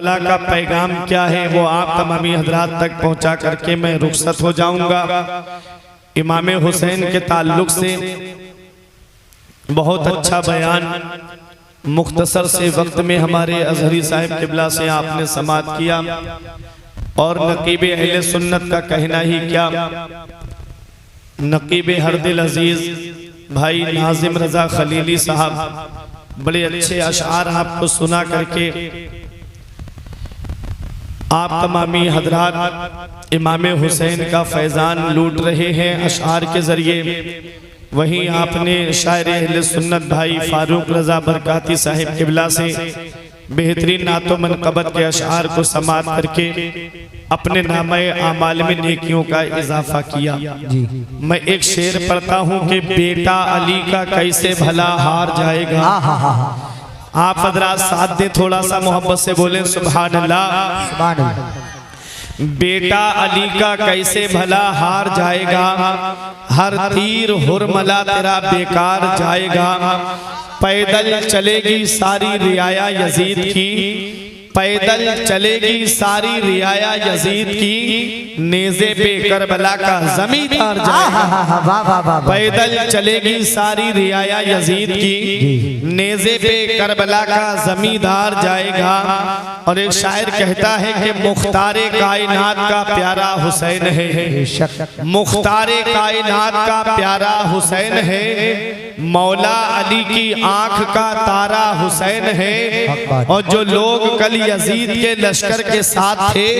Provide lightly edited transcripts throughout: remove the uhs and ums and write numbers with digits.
Karbala का पैगाम क्या है वो आप तमामी हजरात तक पहुंचा करके मैं रुखसत हो जाऊंगा। इमाम हुसैन के ताल्लुक से बहुत अच्छा बयान मुख्तसर से वक्त में हमारे अजहरी साहिब किबला से आपने समाअत किया, और नकीब अहले सुन्नत का कहना ही क्या। नकीब हरदिल अजीज भाई नाजिम रजा खलीली साहब बड़े अच्छे अशआर आपको सुना करके आप तमामी हजरात इमाम हुसैन का फैज़ान लूट रहे हैं अशआर के जरिए। वहीं आपने शायर अहले सुन्नत भाई फारूक रजा बरकाती साहिब किबला से बेहतरीन नातो मनक़बत के अशआर को समाअत करके अपने नामे आमाल में नेकियों का इजाफा किया। मैं एक शेर पढ़ता हूँ कि बेटा अली का कैसे भला हार जाएगा। आप हजरात साथ दें, थोड़ा सा मोहब्बत से बोले सुभान अल्लाह। बेटा अली का कैसे भला हार जाएगा, हर तीर हुरमला तेरा बेकार जाएगा। पैदल चलेगी सारी रियाया यजीद की, पैदल चलेगी सारी रियाया यजीद की, नेज़े पे करबला का जमींदार जाएगा। पैदल चलेगी सारी रियाया यजीद की, नेज़े पे करबला का जमींदार जाएगा। और एक शायर कहता है कि मुख्तारे कायनात का प्यारा हुसैन है, मुख्तारे कायनात का प्यारा हुसैन है, मौला अली की आंख का तारा हुसैन है। और जो लोग कल यजीद के लश्कर के साथ थे,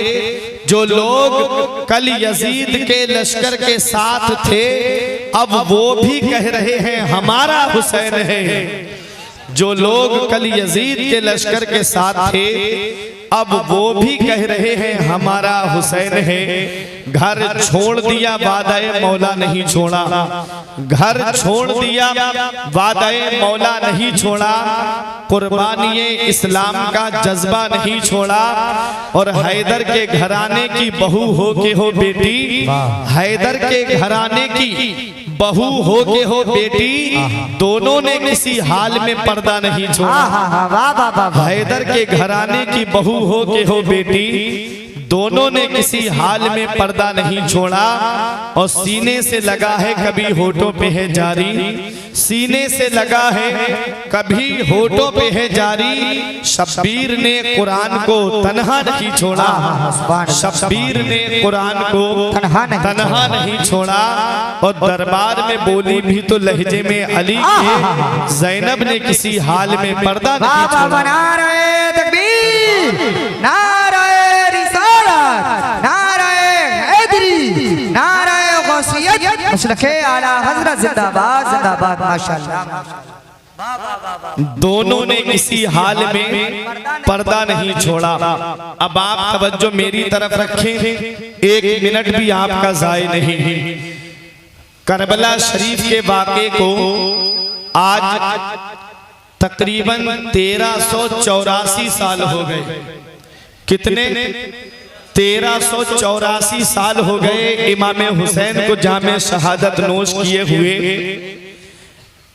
जो लोग कल यजीद के लश्कर के साथ थे, अब वो भी कह रहे हैं हमारा हुसैन है। जो लोग कल यजीद के लश्कर के साथ थे, अब वो भी कह रहे हैं हमारा हुसैन है। घर छोड़ दिया वादाए मौला नहीं छोड़ा, घर छोड़ दिया वादाए मौला नहीं छोड़ा, कुर्बानी इस्लाम का जज्बा नहीं छोड़ा। और हैदर के घराने की बहू हो के हो बेटी, हैदर के घराने की बहू हो के हो बेटी, दोनों ने किसी हाल में पर्दा नहीं छोड़ा। हैदर के घराने की बहू हो के हो बेटी, दोनों ने किसी हाल में पर्दा नहीं छोड़ा। और सीने से लगा है कभी होठों पे है जारी, सीने से लगा है कभी होठों पे है जारी। शब्बीर ने कुरान को तन्हा नहीं छोड़ा, शब्बीर ने कुरान को तन्हा नहीं छोड़ा। और दरबार में बोली भी तो लहजे में अली के, ज़ैनब ने किसी हाल में पर्दा नहीं छोड़ा। नारे तकबीर, नारे रिसालत, नारे हैदरी, नारे गौसियत, मसलके आला हज़रत जिंदाबाद जिंदाबाद माशाअल्लाह। दोनों ने किसी हाल में पर्दा नहीं छोड़ा। अब आप तवज्जो मेरी तरफ रखें, एक मिनट भी आपका ज़ाय नहीं। करबला शरीफ के वाक़े को आज तकरीबन 1384 साल हो गए। कितने? 1384 साल हो गए इमाम हुसैन को जामे शहादत नोश किए हुए।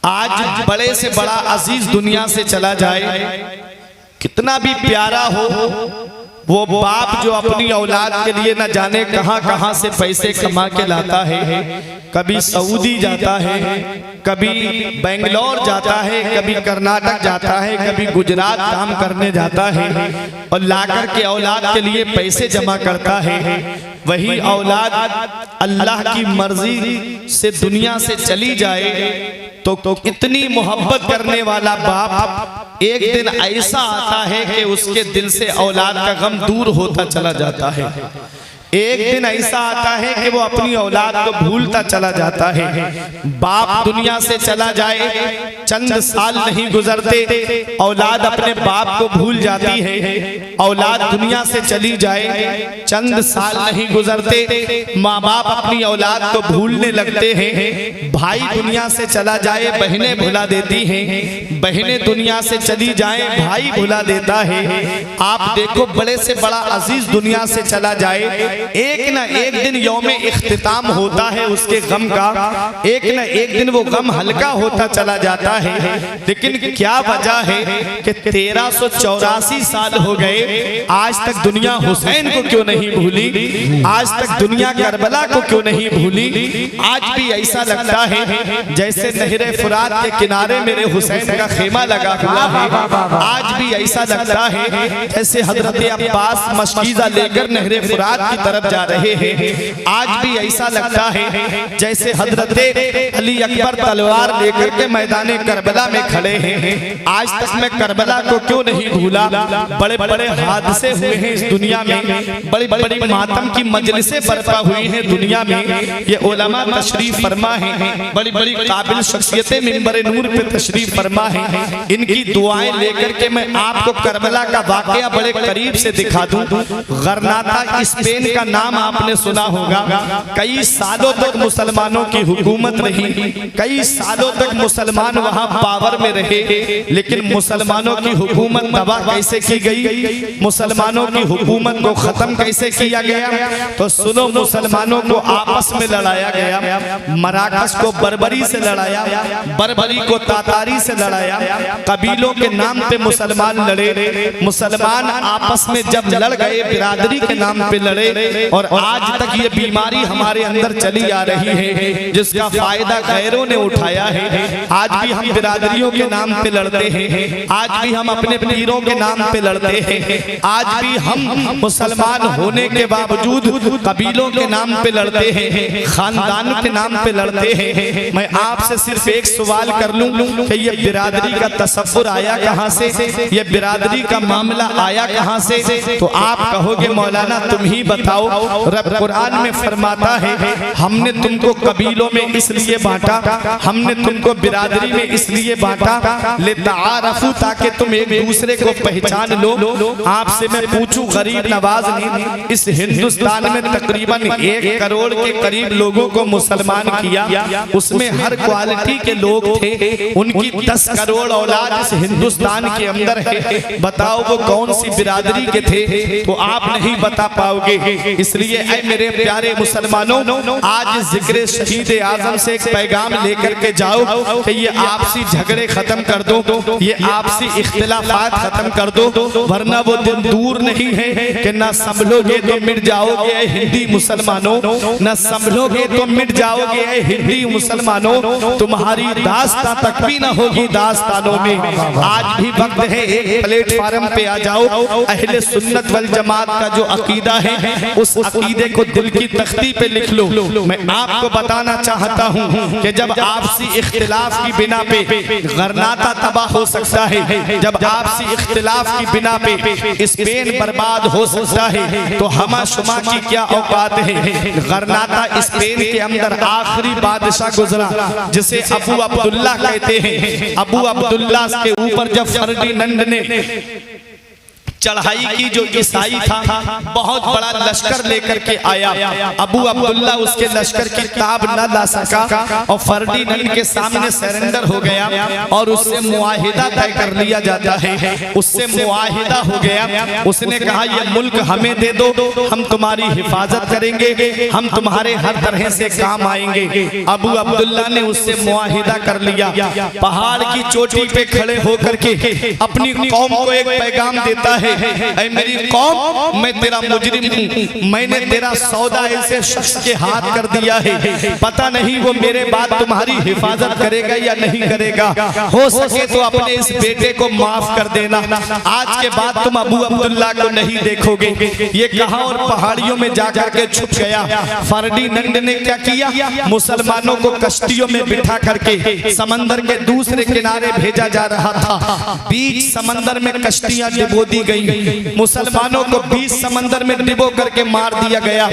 आज बड़े से बड़ा अजीज दुनिया से चला जाए, कितना भी प्यारा हो, वो बाप जो अपनी औलाद के लिए न जाने कहां कहां से पैसे कमा के लाता है, कभी सऊदी जाता है, कभी बेंगलोर जाता है, कभी कर्नाटक जाता है, कभी गुजरात काम करने जाता है, और लाकर के औलाद के लिए पैसे जमा करता है। वही औलाद अल्लाह की मर्जी से दुनिया से चली जाए तो इतनी मोहब्बत करने वाला बाप एक दिन ऐसा आता है कि उसके दिल से औलाद का गम दूर होता चला जाता है। एक दिन ऐसा आता है कि वो अपनी औलाद को भूलता चला जाता है। बाप दुनिया से चला जाए, चंद साल नहीं गुजरते औलाद अपने बाप को भूल जाती है। औलाद दुनिया से चली जाए, चंद साल नहीं गुजरते माँ बाप अपनी औलाद को भूलने लगते हैं। भाई दुनिया से चला जाए, बहनें भुला देती हैं। बहनें दुनिया से चली जाए, भाई भुला देता है। आप देखो, बड़े से बड़ा अजीज दुनिया से चला जाए एक न एक दिन यौमे इख्तिताम होता है उसके गम का, एक न एक दिन वो गम हल्का होता चला जाता है। लेकिन क्या वजह है कि 1384 साल हो गए, आज तक दुनिया हुसैन को क्यों नहीं भूली, आज तक दुनिया करबला को क्यों नहीं भूली। आज भी ऐसा लगता है जैसे नहरे फुरात के किनारे मेरे हुसैन का खेमा लगा हुआ है। आज भी ऐसा लगता है जैसे हजरत अब्बास मशकीज़ा लेकर नहरे फुरात की तरफ जा रहे हैं। आज भी ऐसा लगता है जैसे हजरत अली अकबर तलवार लेकर के मैदान करबला में खड़े हैं। आज तक मैं करबला को क्यों नहीं भूला। बड़े बड़े हादसे हुए हैं इस दुनिया में, बड़ी बड़ी मातम की मजलिसें बर्पा हुई हैं दुनिया में। ये उलमा तशरीफ फरमा है, बड़ी बड़ी काबिल शख्सियतें मिंबर नूर पे तशरीफ फरमा है। इनकी दुआएं लेकर के मैं आपको करबला का वाकया बड़े करीब से दिखा दूं। गरनाता स्पेन का नाम आपने सुना होगा। कई सालों तक मुसलमानों की हुकूमत रही, कई सालों तक मुसलमान वहां पावर में रहे, लेकिन मुसलमानों की हुकूमत तबाह कैसे की गई, मुसलमानों की हुकूमत को खत्म कैसे किया गया। तो सुनो, मुसलमानों को आपस में लड़ाया गया, मराकश को बर्बरी से लड़ाया, बर्बरी को तातारी से लड़ाया, कबीलों के नाम पे मुसलमान लड़े। मुसलमान आपस में जब लड़ गए बिरादरी के नाम पे लड़े, और आज तक ये बीमारी हमारे अंदर चली आ रही है जिसका फायदा गैरों ने उठाया है। आज भी हम बिरादरियों के नाम पे लड़ते हैं, आज भी हम अपने पीरों के नाम पे लड़ते हैं, आज भी हम मुसलमान होने के बावजूद कबीलों के नाम पे लड़ते हैं, खानदान के नाम पे लड़ते हैं। मैं आपसे सिर्फ एक सवाल कर लूं कि ये बिरादरी का तसव्वुर आया कहां से, ये बिरादरी का मामला आया कहां से। तो आप कहोगे मौलाना तुम ही बताओ। रब कुरान में फरमाता है हमने तुमको कबीलों में इसलिए बांटा, हमने तुमको बिरादरी में इसलिए बांटा लितारफू, ताकि तुम एक दूसरे को पहचान लो। आपसे मैं पूछूं, गरीब नवाज ने इस हिंदुस्तान में तकरीबन 1 करोड़ के करीब लोगों को मुसलमान किया, उसमें हर क्वालिटी के लोग थे, उनकी 10 करोड़ औलाद इस हिंदुस्तान के अंदर है। बताओ वो कौन सी बिरादरी के थे, तो आप नहीं बता पाओगे। इसलिए ऐ मेरे प्यारे मुसलमानों, आज जिक्र शहीद आजम से एक पैगाम लेकर के जाओ कि ये आपसी झगड़े खत्म कर दो, ये आपसी इख्तिलाफात खत्म कर दो, वरना वो दिन दूर नहीं है कि ना संभलोगे तो मिट जाओगे हिंदी मुसलमानों, ना संभलोगे तो मिट जाओगे हिंदी मुसलमानों, तुम्हारी दास्तां तक भी ना होगी दास्तानों में। आज भी वक्त है एक प्लेटफार्म पे आ जाओ, अहले सुन्नत वल जमात का जो अकीदा है उस अकीदे को दिल की तख्ती पे लिख लो। मैं आपको बताना चाहता हूँ कि जब आपसी इख्तिलाफ की बिना पे गरनाता तबाह हो सकता है, जब आपसी इख्तिलाफ की बिना पे स्पेन बर्बाद हो सकता है, तो हमा शुमा की क्या औकात है। गरनाता स्पेन के अंदर आखिरी बादशाह गुजरा जिसे अबू अब्दुल्ला कहते हैं। अबू अब्दुल्ला के ऊपर जब फर्डिनेंड ने चढ़ाई की, जो ईसाई था बहुत बड़ा लश्कर लेकर के आया, अबू अब्दुल्ला उसके लश्कर की ताब न ला सका और फर्डिनेंड के सामने सरेंडर हो गया और उससे मुआहिदा तय कर लिया जाता है। उससे मुआहिदा हो गया, उसने कहा ये मुल्क हमें दे दो, हम तुम्हारी हिफाजत करेंगे, हम तुम्हारे हर तरह से काम आएंगे। अबू अब्दुल्ला ने उससे मुआहिदा कर लिया। पहाड़ की चोटी पे खड़े होकर के अपनी कौम को एक पैगाम देता है, ऐ मेरी कौम, मैं तेरा मुजरिम हूँ, मैंने तेरा सौदा ऐसे शख्स के हाथ कर दिया है, पता नहीं वो मेरे बाद तुम्हारी हिफाजत करेगा या नहीं करेगा। हो सके तो अपने इस बेटे को माफ कर देना, आज के बाद तुम अबू अब्दुल्ला को नहीं देखोगे। ये कहा और पहाड़ियों में जाकर के छुप गया। फर्डिनेंड ने क्या किया, मुसलमानों को कश्तियों में बिठा करके समंदर के दूसरे किनारे भेजा जा रहा था। बीच समंदर में कश्तियां डिबो दी गई, मुसलमानों को बीच समंदर में डिबो करके मार दिया गया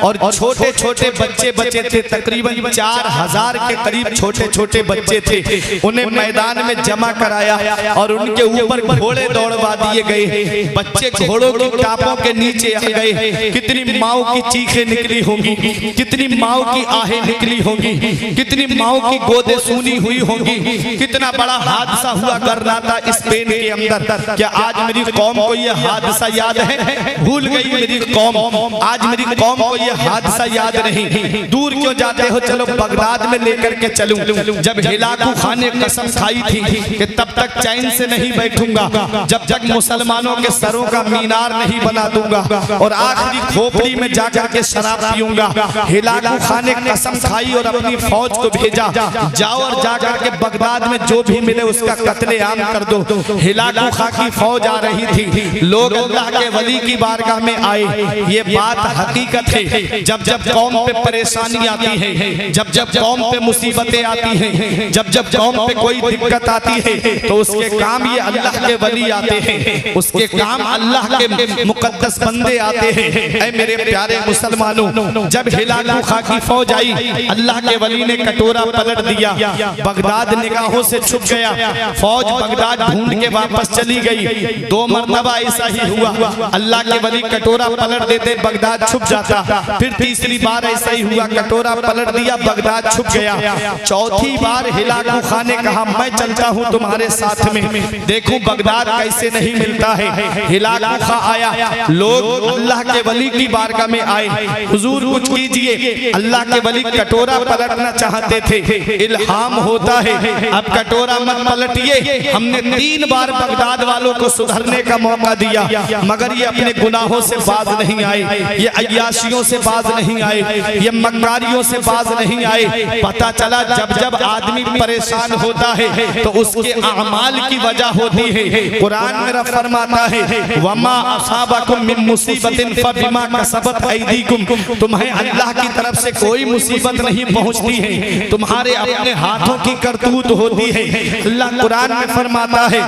और छोटे छोटे बच्चे बचे थे, तकरीबन 4000 के करीब छोटे छोटे बच्चे थे। उन्हें मैदान में जमा कराया और उनके ऊपर घोड़े दौड़वा दिए गए। बच्चे घोड़ों की टापों के नीचे आ गए। कितनी माओ की चीखें निकली होंगी, कितनी माओ की आहें निकली होंगी, कितनी माओ की गोदे सूनी हुई होंगी। कितना बड़ा हादसा हुआ गरनाता स्पेन के अंदर। क्या आज मेरी कौम को को ये हादसा याद है, भूल गई मेरी कौम, आज मेरी कौम को ये हादसा याद नहीं। दूर क्यों जाते हो, चलो बगदाद में लेकर के चलूं। जब हिलाकू खान ने कसम खाई थी कि तब तक चैन से नहीं बैठूंगा जब तक मुसलमानों के सरों का मीनार नहीं बना दूंगा और आखिरी खोपड़ी में जाकर के शराब पीऊंगा। हिलाकू खान ने कसम खाई और अपनी फौज को भेजा, जाओ और जाकर के बगदाद में जो भी मिले उसका कत्लेआम कर दो। हिलाकू खान की फौज आ रही थी, लोग अल्लाह के वली की बारगाह में आए। ये बात हकीकत है, जब जब कौम पे परेशानी आती है, जब जब कौम पे मुसीबतें आती हैं, जब जब कौम पे कोई दिक्कत आती है तो उसके काम ये अल्लाह के वली आते हैं, उसके काम अल्लाह के मुकद्दस बंदे आते हैं। ऐ मेरे प्यारे मुसलमानों, जब हिलाकू खां की फौज आई, अल्लाह के वली ने कटोरा पलट दिया, बगदाद निगाहों से छुप गया। फौज बगदाद ढूंढ के वापस चली गई। 2 मरतबा ऐसा ही हुआ, अल्लाह के वली कटोरा पलट देते, बगदाद छुप जाता। फिर तीसरी बार ऐसा ही हुआ, कटोरा पलट दिया, बगदाद छुप गया। चौथी बार हिलाकू खान ने कहा मैं चलता हूं तुम्हारे साथ में, देखूं बगदाद कैसे नहीं मिलता है। हिलाकू खां आया, लोग अल्लाह के वली की बारगाह में आए, हुजूर कुछ कीजिए। अल्लाह के वली कटोरा पलटना चाहते थे, इल्हाम होता है अब कटोरा मत पलटिए। हमने 3 बार बगदाद वालों को सुधरने का मौका दिया मगर ये अपने गुनाहों से बाज नहीं आए, ये अय्याशियों से बाज नहीं आए, ये मक्कारियों से बाज नहीं आए। पता चला जब जब आदमी परेशान होता है तो उसके अमाल की वजह होती है। कुरान मेरा फरमाता है वमा असाबकुम मिन मुसीबतिन फबिमा कसबत ऐदीकुम, तुम्हें अल्लाह की तरफ से कोई मुसीबत नहीं पहुंचती है, तुम्हारे अपने हाथों की करतूत होती है। अल्लाह कुरान में फरमाता है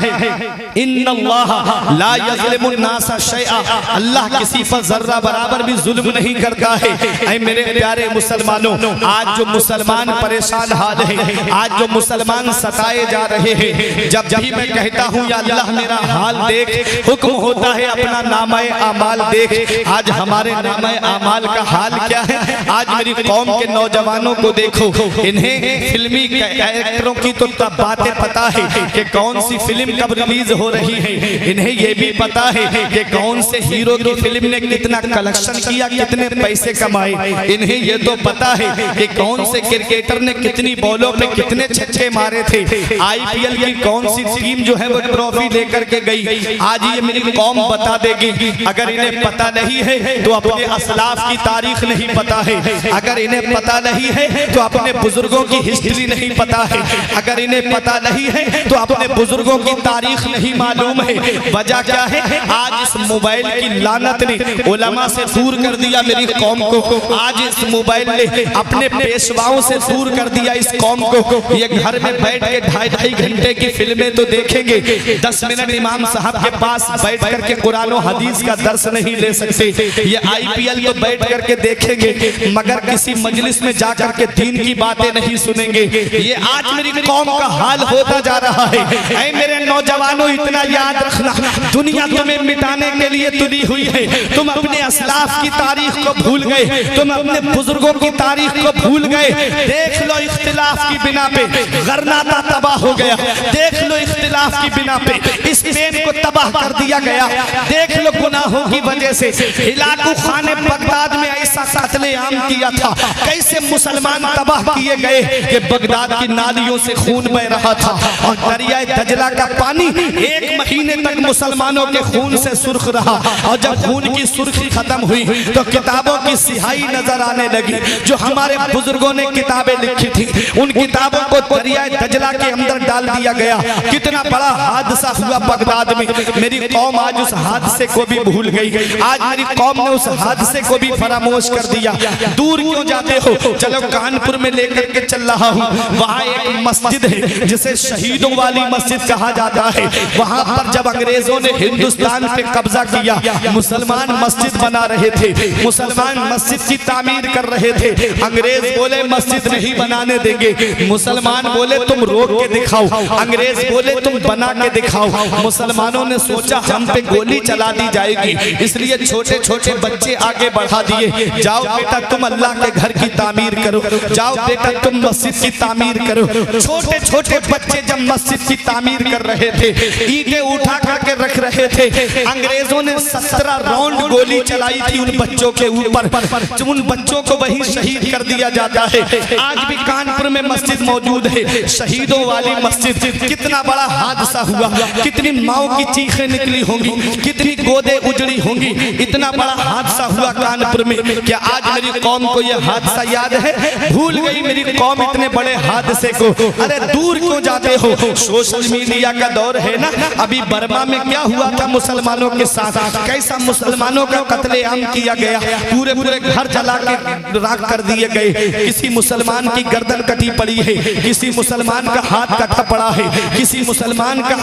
इन्नल्लाह ला यज़लिमुन नासा शैआ, अल्लाह किसी पर जर्रा बराबर भी जुल्म नहीं करता है। ऐ मेरे प्यारे मुसलमानों, आज जो मुसलमान परेशान हाल है, आज जो मुसलमान सताए जा रहे हैं, जब भी मैं कहता हूँ या अल्लाह मेरा हाल देख, हुक्म होता है अपना नामाए आमाल देख। आज हमारे नामाए आमाल का हाल क्या है? आज मेरी कौम के नौजवानों को देखो, इन्हें फिल्मी एक्टरों की तो तब बातें पता है कि कौन सी फिल्म कब रिलीज हो रही है, इन्हें यह भी पता है कि कौन से हीरो की फिल्म ने कितना कलेक्शन किया, कितने पैसे कमाए। इन्हें यह तो पता है कि कौन से क्रिकेटर ने कितनी बॉलों पे कितने छक्के मारे थे, आईपीएल की कौन सी टीम जो है वो ट्रॉफी लेकर के गई। आज ये मेरी कौम बता देगी। अगर इन्हें पता नहीं है तो अपने असलाफ की तारीख नहीं पता है, अगर इन्हें पता नहीं है तो अपने बुजुर्गों की हिस्ट्री नहीं पता है, अगर इन्हें पता नहीं है तो अपने बुजुर्गों की तारीख नहीं मालूम है। वजह क्या है? आज इस मोबाइल की लानत ने उलमा से दूर कर दिया मेरी कौम को, आज इस मोबाइल ने अपने पेशवाओं से दूर कर दिया इस कौम को। ये घर में बैठ के 2.5 घंटे की फिल्में तो देखेंगे, 10 मिनट इमाम साहब के पास बैठ करके कुरान और हदीस का दर्स नहीं ले सकते। ये आईपीएल तो बैठ करके देखेंगे मगर किसी मजलिस में जाकर के दीन की बातें नहीं सुनेंगे। ये आज मेरी कौम का हाल होता जा रहा है। ऐ मेरे नौजवानों, इतना याद रखना, दुनिया तुम्हें मिटाने के लिए तुली हुई है। तुम अपने असलाफ की तारीख को भूल गए, तुम अपने बुजुर्गों की तारीख को भूल गए। देख लो इख्तिलाफ की बिना पे गरनाता तबाह हो गया, देख लो इख्तिलाफ की बिना पे स्पेन को तबाह कर दिया गया, देख लो गुनाहों की वजह से हिलाकू खान ने बगदाद में ऐसा कत्लेआम किया था, कैसे मुसलमान तबाह किए गए कि बगदाद की नालियों से खून बह रहा था और दरिया दजला का पानी 1 महीने तक मुसलमानों के खून से सुर्ख रहा। और जब खून की सुर्खी खत्म हुई तो किताबों की सिहाई नजर आने लगी। जो हमारे बुजुर्गों ने किताबें लिखी थी उन किताबों को दरिया दजला के अंदर डाल दिया गया। कितना बड़ा हादसा हुआ बगदाद में। मेरी कौम आज उस हादसे को भी भूल गई, आज मेरी कौम ने उस हादसे को भी फरामोश कर दिया। दूर क्यों जाते हो? चलो कानपुर में लेकर के चल रहा हूँ। वहाँ एक मस्जिद है जिसे शहीदों वाली मस्जिद कहा जाता है। वहाँ पर जब अंग्रेजों ने हिंदुस्तान पे कब्जा किया, मुसलमान मस्जिद बना रहे थे, मुसलमान मस्जिद की तामीर कर रहे थे। अंग्रेज बोले मस्जिद नहीं बनाने देंगे, मुसलमान बोले तुम रोक के दिखाओ, अंग्रेज बोले तुम बना के दिखाओ। मुसलमानों ने सोचा हम पे गोली चला दी जाएगी, इसलिए छोटे छोटे बच्चे आगे बढ़ा दिए, जाओ बेटा तुम अल्लाह के घर की तामीर करो, जाओ बेटा तुम मस्जिद की तामीर करो। छोटे छोटे बच्चे जब मस्जिद की तामीर कर रहे थे, ईंटें उठा करके रख रहे रहे थे, अंग्रेजों ने 17 राउंड गोली चलाई थी उन बच्चों के ऊपर, उन बच्चों को वहीं शहीद कर दिया जाता है। आज भी कानपुर में मस्जिद मौजूद है, शहीदों वाली मस्जिद। कितना बड़ा हादसा हुआ, कितनी माओ की चीखें निकली होंगी, कितनी गोदे उजड़ी होंगी, इतना बड़ा हादसा हुआ कानपुर में। क्या आज मेरी कौम को यह हादसा याद है? भूल गई मेरी कौम इतने बड़े हादसे को। अरे दूर क्यों जाते हो, सोशल मीडिया का दौर है ना। अभी बर्मा में क्या हुआ था मुसलमानों के साथ, कैसा मुसलमानों का कत्लेआम किया गया, पूरे पूरे घर जला के राख कर दिए गए। किसी मुसलमान की गर्दन कटी पड़ी है, किसी मुसलमान का हाथ कटा पड़ा है, किसी मुसलमान का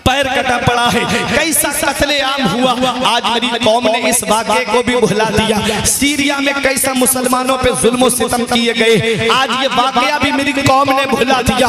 पैर कटा पड़ा है, कैसा कत्लेआम हुआ। आज मेरी कौम ने इस वाक़े को भी भुला दिया। सीरिया में कैसा मुसलमानों पे जुल्म सितम किए गए, आज ये वाक़या भी मेरी कौम ने भुला दिया।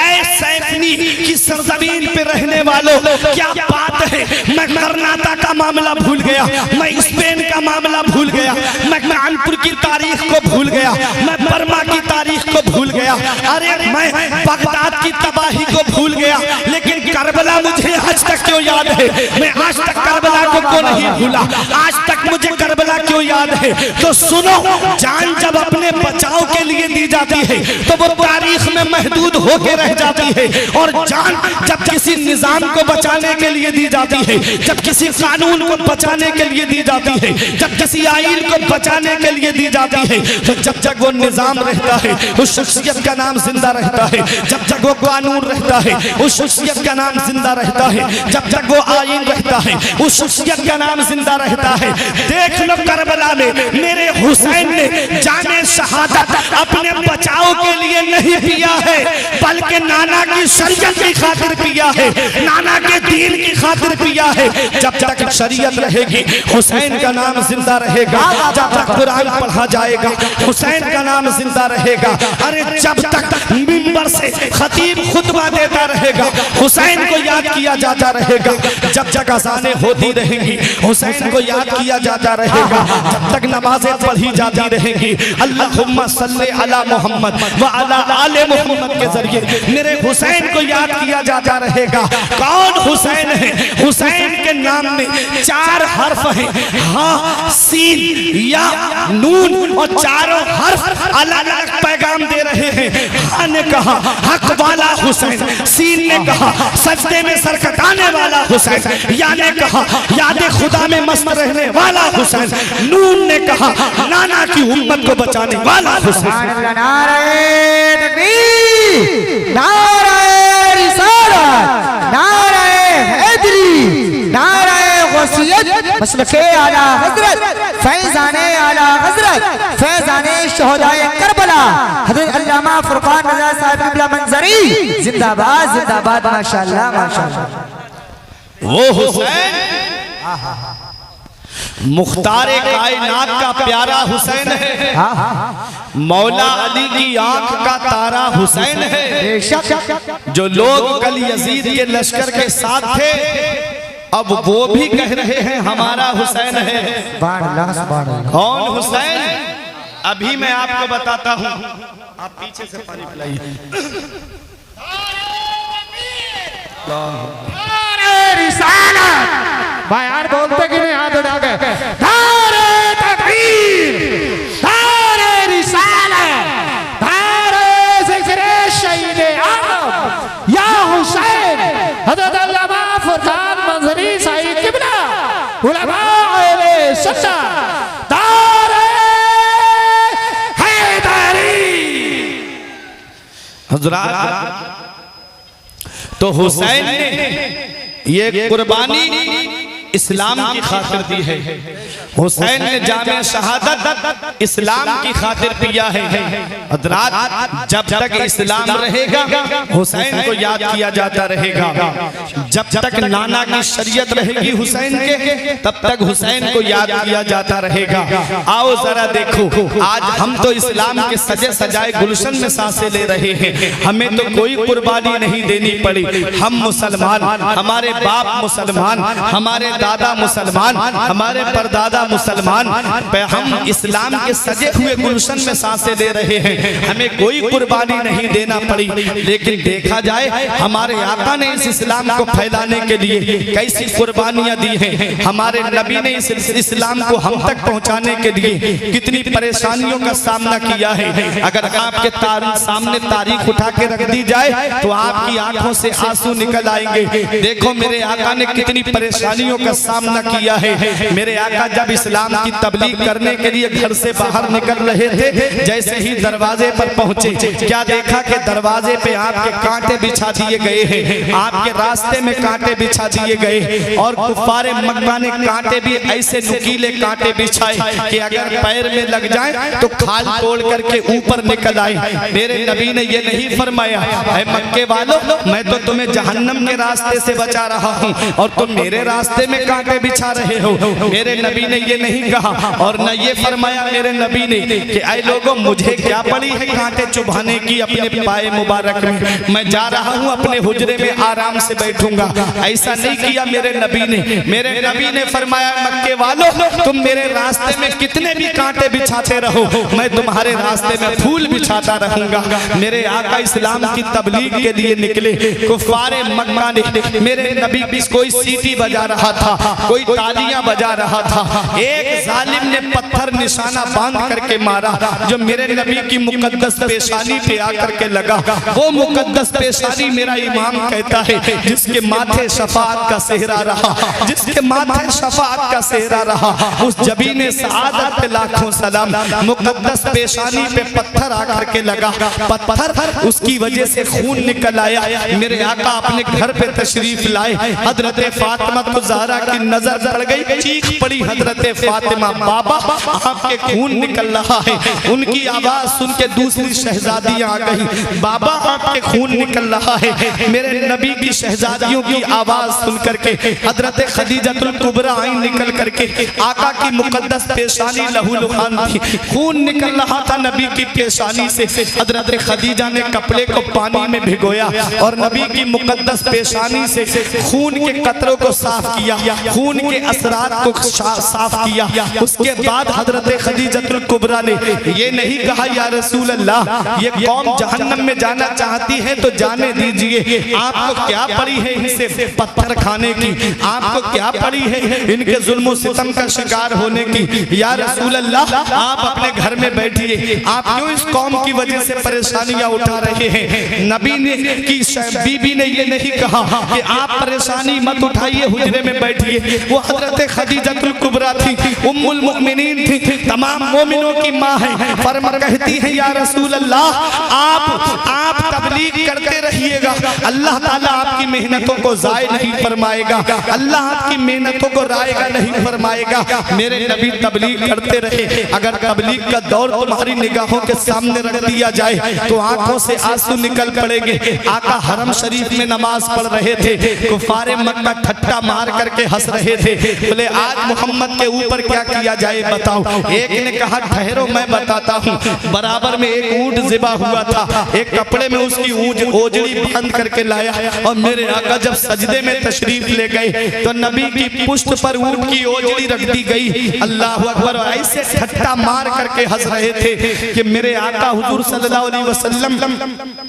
ऐ सैफनी की सरजमीन पे रहने वालों, क्या बात है। मैं कर्नाटक का मामला भूल गया, मैं स्पेन का मामला भूल गया, मैं कानपुर की तारीख को भूल गया, मैं बर्मा की तारीख को भूल गया, अरे मैं बगदाद की तबाही को भूल गया, लेकिन करबला मुझे आज तक क्यों याद है। मैं आज तक करबला को नहीं भूला, आज तक मुझे करबला क्यों याद है। तो सुनो, जान जब अपने बचाव के लिए दी जाती है तो वो तारीख में महदूद होकर रह जाती है, और जान जब किसी निजाम को बचाने के लिए दी जाती है, जब किसी कानून को बचाने के लिए दी जाती है, जब किसी आईन को बचाने के लिए दी जाती है, तो जब तक वो निजाम रहता है उस शख्सियत का नाम जिंदा रहता है, जब तक वो कानून रहता है उस शख्सियत का नाम जिंदा रहता है, जब तक वो आईन रहता है उस शख्सियत का नाम जिंदा रहता है। देख लो करबला में मेरे हुसैन ने जाने शहादत अपने बचाव के लिए नहीं पिया है, बल्कि नाना की शरीयत की खातिर पिया है, नाना के दीन की खातिर पिया है। जब तक शरीयत रहेगी हुसैन का नाम जिंदा रहेगा, जब तक कुरान पढ़ा जाएगा हुसैन का नाम जिंदा रहेगा। अरे जब तक मिंबर से खतीब खुतबा देता रहेगा हुसैन को याद किया जाता रहेगा, जब तक अज़ानें होती रहेंगी हुसैन को याद किया जाता रहेगा, जब तक नमाजें पढ़ी जाती रहेंगी अल्लाहुम्मा सल्ली अला मोहम्मद व अला आले मोहम्मद के जरिए मेरे हुसैन को याद किया जाता रहेगा। कौन हुसैन है? हुसैन के नाम में 4 हर्फ हैं, हाँ, सीन, या, नून, और चारों हर्फ अलग अलग पैगाम दे रहे हैं। हाँ ने कहा हक वाला हुसैन, सीन ने कहा सजदे में सर कटाने वाला हुसैन, या ने कहा याद खुदा में मस्त रहने वाला हुसैन, नून ने कहा नाना की उम्मत को बचाने वाला हुसैन। नारे तकबीर, नारे रिसालत, नारे हैदरी, नारे गौसियत, मसलके आला हजरत, फैजाने आला हजरत, फैजाने शोहदाए करबला हजरत अल्लामा फुरकान रज़ा साहब क़िबला मंजरी, जिंदाबाद जिंदाबाद, माशाअल्लाह माशाअल्लाह। वो हुसैन मुख्तार कायनात का प्यारा हुसैन है, मौला अली की आंख का तारा हुसैन है। जो लोग कल यजीद के लश्कर के साथ थे अब वो भी कह रहे हैं हमारा हुसैन है। कौन हुसैन? अभी मैं आपको बताता हूँ, आप पीछे से पानी पिलाइए। बयान बोलते कि नहीं हाथ उठा के नारे तकबीर, नारे रिसालत, नारे ज़िक्रे शहीद आलम या हुसैन हज़रत अल्लामा फुरकान मंजरी साहिब क़िबला उलमा अहले सुन्नत, नारे हैदरी। हज़रात, तो हुसैन ने ये कुर्बानी इस्लाम की खातिर दी है। हुसैन ने जामे शहादत इस्लाम की खातिर पिया है। हज़रात, जब तक इस्लाम रहेगा हुसैन को याद किया जाता रहेगा, जब तक नाना की शरीयत रहेगी हुसैन के तब तक हुसैन को याद किया जाता रहेगा। आओ जरा देखो, आज हम तो इस्लाम के सजे सजाए गुलशन में सांसें ले रहे हैं, हमें तो कोई कुर्बानी नहीं देनी पड़ी। हम मुसलमान, हमारे बाप मुसलमान, हमारे दादा मुसलमान, हमारे परदादा मुसलमान, हम इस्लाम के सजे हुए गुलशन में सांसें ले रहे हैं, हमें कोई कुर्बानी नहीं देना पड़ी। लेकिन देखा जाए हमारे आका ने इस इस्लाम को फैलाने के लिए कैसी कुर्बानियां दी हैं, हमारे नबी ने इस इस्लाम को हम तक पहुंचाने के लिए कितनी परेशानियों का सामना किया है। अगर आपके सामने तारीख उठा के रख दी जाए तो आपकी आंखों से आंसू निकल आएंगे। देखो मेरे आका ने कितनी परेशानियों का सामना किया है। मेरे आका जब इस्लाम की तबलीग करने के लिए घर से बाहर निकल रहे थे, जैसे ही दरवाजे पर पहुंचे, क्या देखा कि दरवाजे पे आपके कांटे बिछा दिए गए हैं, आपके रास्ते में कांटे बिछा दिए गए। और कुफारे मक्का ने कांटे भी ऐसे नुकीले कांटे बिछाए कि अगर पैर में लग जाए तो खाल तोड़ करके ऊपर निकल आए। मेरे नबी ने ये नहीं फरमाया है मक्के वालों मैं तो तुम्हें जहन्नम के रास्ते से बचा रहा हूँ और तुम मेरे रास्ते में कांटे बिछा रहे हो। मेरे नबी ने ये नहीं कहा और न ये फरमाया मेरे नबी ने कि ऐ लोगों मुझे क्या पड़ी है कांटे चुभाने की अपने पाए मुबारक में, मैं जा रहा हूँ अपने हुजरे में आराम से बैठूंगा। ऐसा नहीं किया मेरे नबी ने। मेरे नबी ने फरमाया मक्के वालों तुम मेरे रास्ते में कितने भी कांटे बिछाते रहो, मैं तुम्हारे रास्ते में फूल बिछाता रहूंगा। मेरे आका इस्लाम की तबलीग के लिए निकले। कुफारे मक्का ने मेरे नबी की कोई सीटी बजा रहा था, कोई तालियां बजा रहा था, एक जालिम ने पत्थर निशाना बांध करके मारा जो मेरे नबी की मुकद्दस पेशानी पे आकर के लगा। वो मुकद्दस पेशानी मेरा इमाम कहता है जिसके माथे शफाअत का सेहरा रहा, जिसके माथे शफाअत का सेहरा रहा, उस जबीने सआदत पे लाखों सलाम। मुकद्दस पेशानी पे पत्थर आकर के लगा, पत्थर उसकी वजह से खून निकल आया। मेरे आका अपने घर पे तशरीफ लाए, हजरत फातिमा को ज़हरा की नजर पड़ गई, चीख पड़ी हजरत फातिमा बाबा आपके खून निकल रहा है। उनकी आवाज सुन के दूसरी शहजादियां आ गई, बाबा आपके खून निकल रहा है। मेरे नबी की शहजादियों की आवाज सुन करके हजरत खदीजतुल कुबरा आई निकल करके, आका की मुकद्दस पेशानी लहूलुहान थी, खून निकल रहा था नबी की पेशानी से। हजरत खदीजा ने कपड़े को पानी में भिगोया और नबी की मुकद्दस पेशानी से खून के कतरों को साफ किया, खून के असरात को साफ किया। उसके बाद हजरत खदीजतुल कुबरा ने ये नहीं कहा या रसूल अल्लाह ये कौम जहन्नम में जाना चाहती है तो जाने दीजिए, आपको क्या पड़ी है इनसे पत्थर खाने की, आपको क्या पड़ी है इनके जुल्म सितम का शिकार होने की। या रसूल अल्लाह आप अपने घर में बैठिए, आप क्यों इस कौम की वजह से परेशानियां उठा रहे हैं। नबी ने की बीबी ने ये नहीं कहा कि आप परेशानी मत उठाइए, हुजरे में बैठिए। वो हजरत खदीजतुल कुबरा थी, उम्मुल मुमिनीन थी, तमाम मोमिनों की माँ है। फरमा कहती है या रसूल अल्लाह आप तबलीग करते रहिएगा, अल्लाह ताला आपकी मेहनतों को जाय नहीं फरमाएगा, अल्लाह आपकी मेहनतों को रायगा नहीं फरमाएगा। मेरे नबी तबलीग करते रहे। अगर तबलीग का दौर तुम्हारी निगाहों के सामने रख दिया जाए तो आंखों से आंसू निकल पड़ेंगे। आका हरम शरीफ में नमाज पढ़ रहे थे, कुफारे मक्का ठट्टा मार करके हंस रहे थे, बोले आज मोहम्मद के ऊपर क्या किया जाए बताओ। एक ने कहा ठहरो मैं बताता हूँ। बराबर में एक ऊंट ज़िबा हुआ था, एक कपड़े में उसकी ओजड़ी बांध करके लाया और मेरे आका जब सजदे में तशरीफ ले गए तो नबी की पुष्ट पर ऊंट की ओजड़ी रख दी गई। अल्लाह अकबर। ऐसे ठट्टा मार करके हंस रहे थे कि मेरे आका हुजूर सल्लल्लाहु अलैहि वसल्लम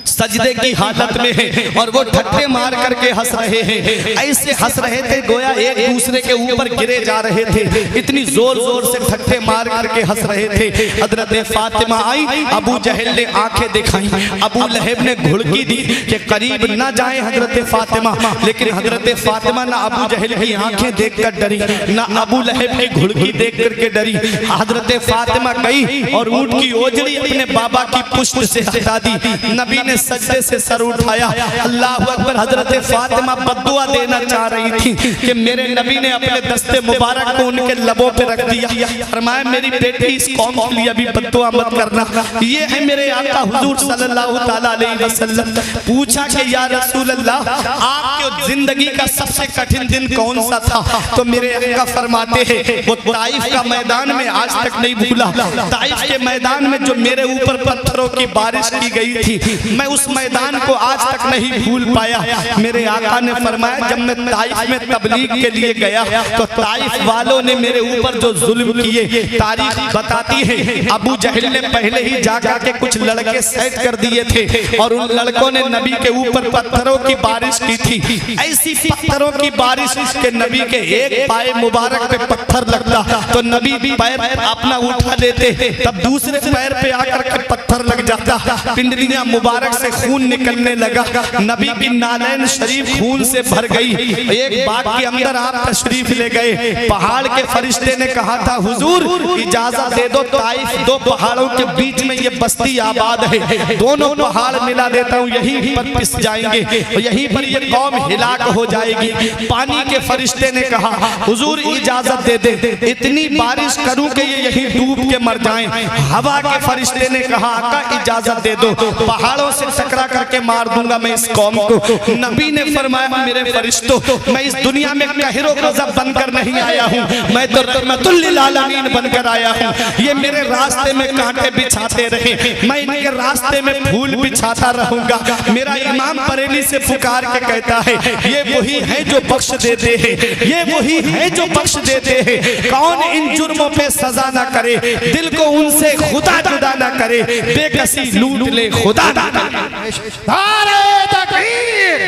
सजदे की हालत में है और वो ठट्टे मार करके हंस रहे हैं। ऐसे हंस रहे थे गोया एक दूसरे के ऊपर गिरे जा रहे थे, इतनी जोर जोर से ठट्टे मार करके हंस रहे थे। हजरत फातिमा आई, अबू जहल ने आंखें दिखाई, अबू लहब ने घुड़की दी कि करीब न जाए हजरत फातिमा, लेकिन हजरत फातिमा ना अबू जहल की आंखें देखकर डरी, ना अबू लहब की घुड़की देख करके डरी। हजरत फातिमा गई और ऊंट की ओजड़ी अपने बाबा की पुष्ट से हटा दी। नबी ने सजदे से सर उठाया, अल्लाह अकबर। हजरत फातिमा बद्दुआ देना चाह रही थी कि मेरे नबी ने अपने दस्ते मुबारक को उनके लबों पे रख दिया, फरमाया मेरी बेटी इस कौम के लिए अभी बद्दुआ मत करना। ये है मेरे आका हुजूर सल्लल्लाहु ताला अलैहि वसल्लम। पूछा कि या रसूल अल्लाह आपकी जिंदगी का सबसे कठिन दिन कौन सा था? तो मेरे आका फरमाते हैं वो ताइफ का मैदान में आज तक नहीं भूला। ताइफ के मैदान में जो मेरे ऊपर पत्थरों की बारिश की गई थी, मैं उस मैदान को आज तक नहीं भूल पाया। मेरे आका ने फरमाया जब मैं ताइफ में तबलीग के के लिए गया तो ताइफ वालों ने मेरे ऊपर जो जुल्म किए, तारीख बताती है अबू जहल ने पहले ही जाकर के कुछ लड़के सेट कर दिए थे और उन लड़कों ने नबी के ऊपर पत्थरों की बारिश की थी। ऐसी पत्थरों की बारिश के नबी के एक पाए मुबारक पे पत्थर लगता तो नबी भी पैर अपना उठा लेते, तब दूसरे पैर पे आकर के पत्थर लग जाता, पिंडलियां मुबारक से खून निकलने लगा, नबी की नालैन शरीफ खून से भर गई। एक बाग के अंदर आप तशरीफ ले गए, पहाड़ के फरिश्ते ने कहा था हुजूर इजाजत दे दो, ताइफ दो पहाड़ों के बीच में ये बस्ती आबाद है, दोनों पहाड़ मिला देता हूँ, यहीं पर पिस जाएंगे, यहीं पर ये कौम हिलाक हो जाएगी। पानी के फरिश्ते ने कहा हुजूर इजाजत दे दे, इतनी बारिश करूं कि ये यहीं डूब के मर जाएं। हवा के फरिश्ते ने कहा आका इजाजत दे दो, पहाड़ों से टकरा करके मार दूंगा मैं इस कौम को। नबी ने फरमाया मेरे फरिश्तों, मैं इस दुनिया में कहरो गज़ब बनकर नहीं आया हूँ, मैं तो रहमतुल लिल आलमीन बनकर आया हूँ। ये मेरे रास्ते में कांटे बिछाते रहे, मैं इनके रास्ते में फूल बिछाता रहूंगा। मेरा इमाम बरेली से पुकार के कहता है ये वही है जो बख्श देते हैं, ये वही है जो बख्श देते हैं। कौन इन जुर्मों पे सजा ना करे, दिल को उनसे खुदा जुदा ना करे, बेकसी लूट ले खुदा ना करे। नारे तकबीर,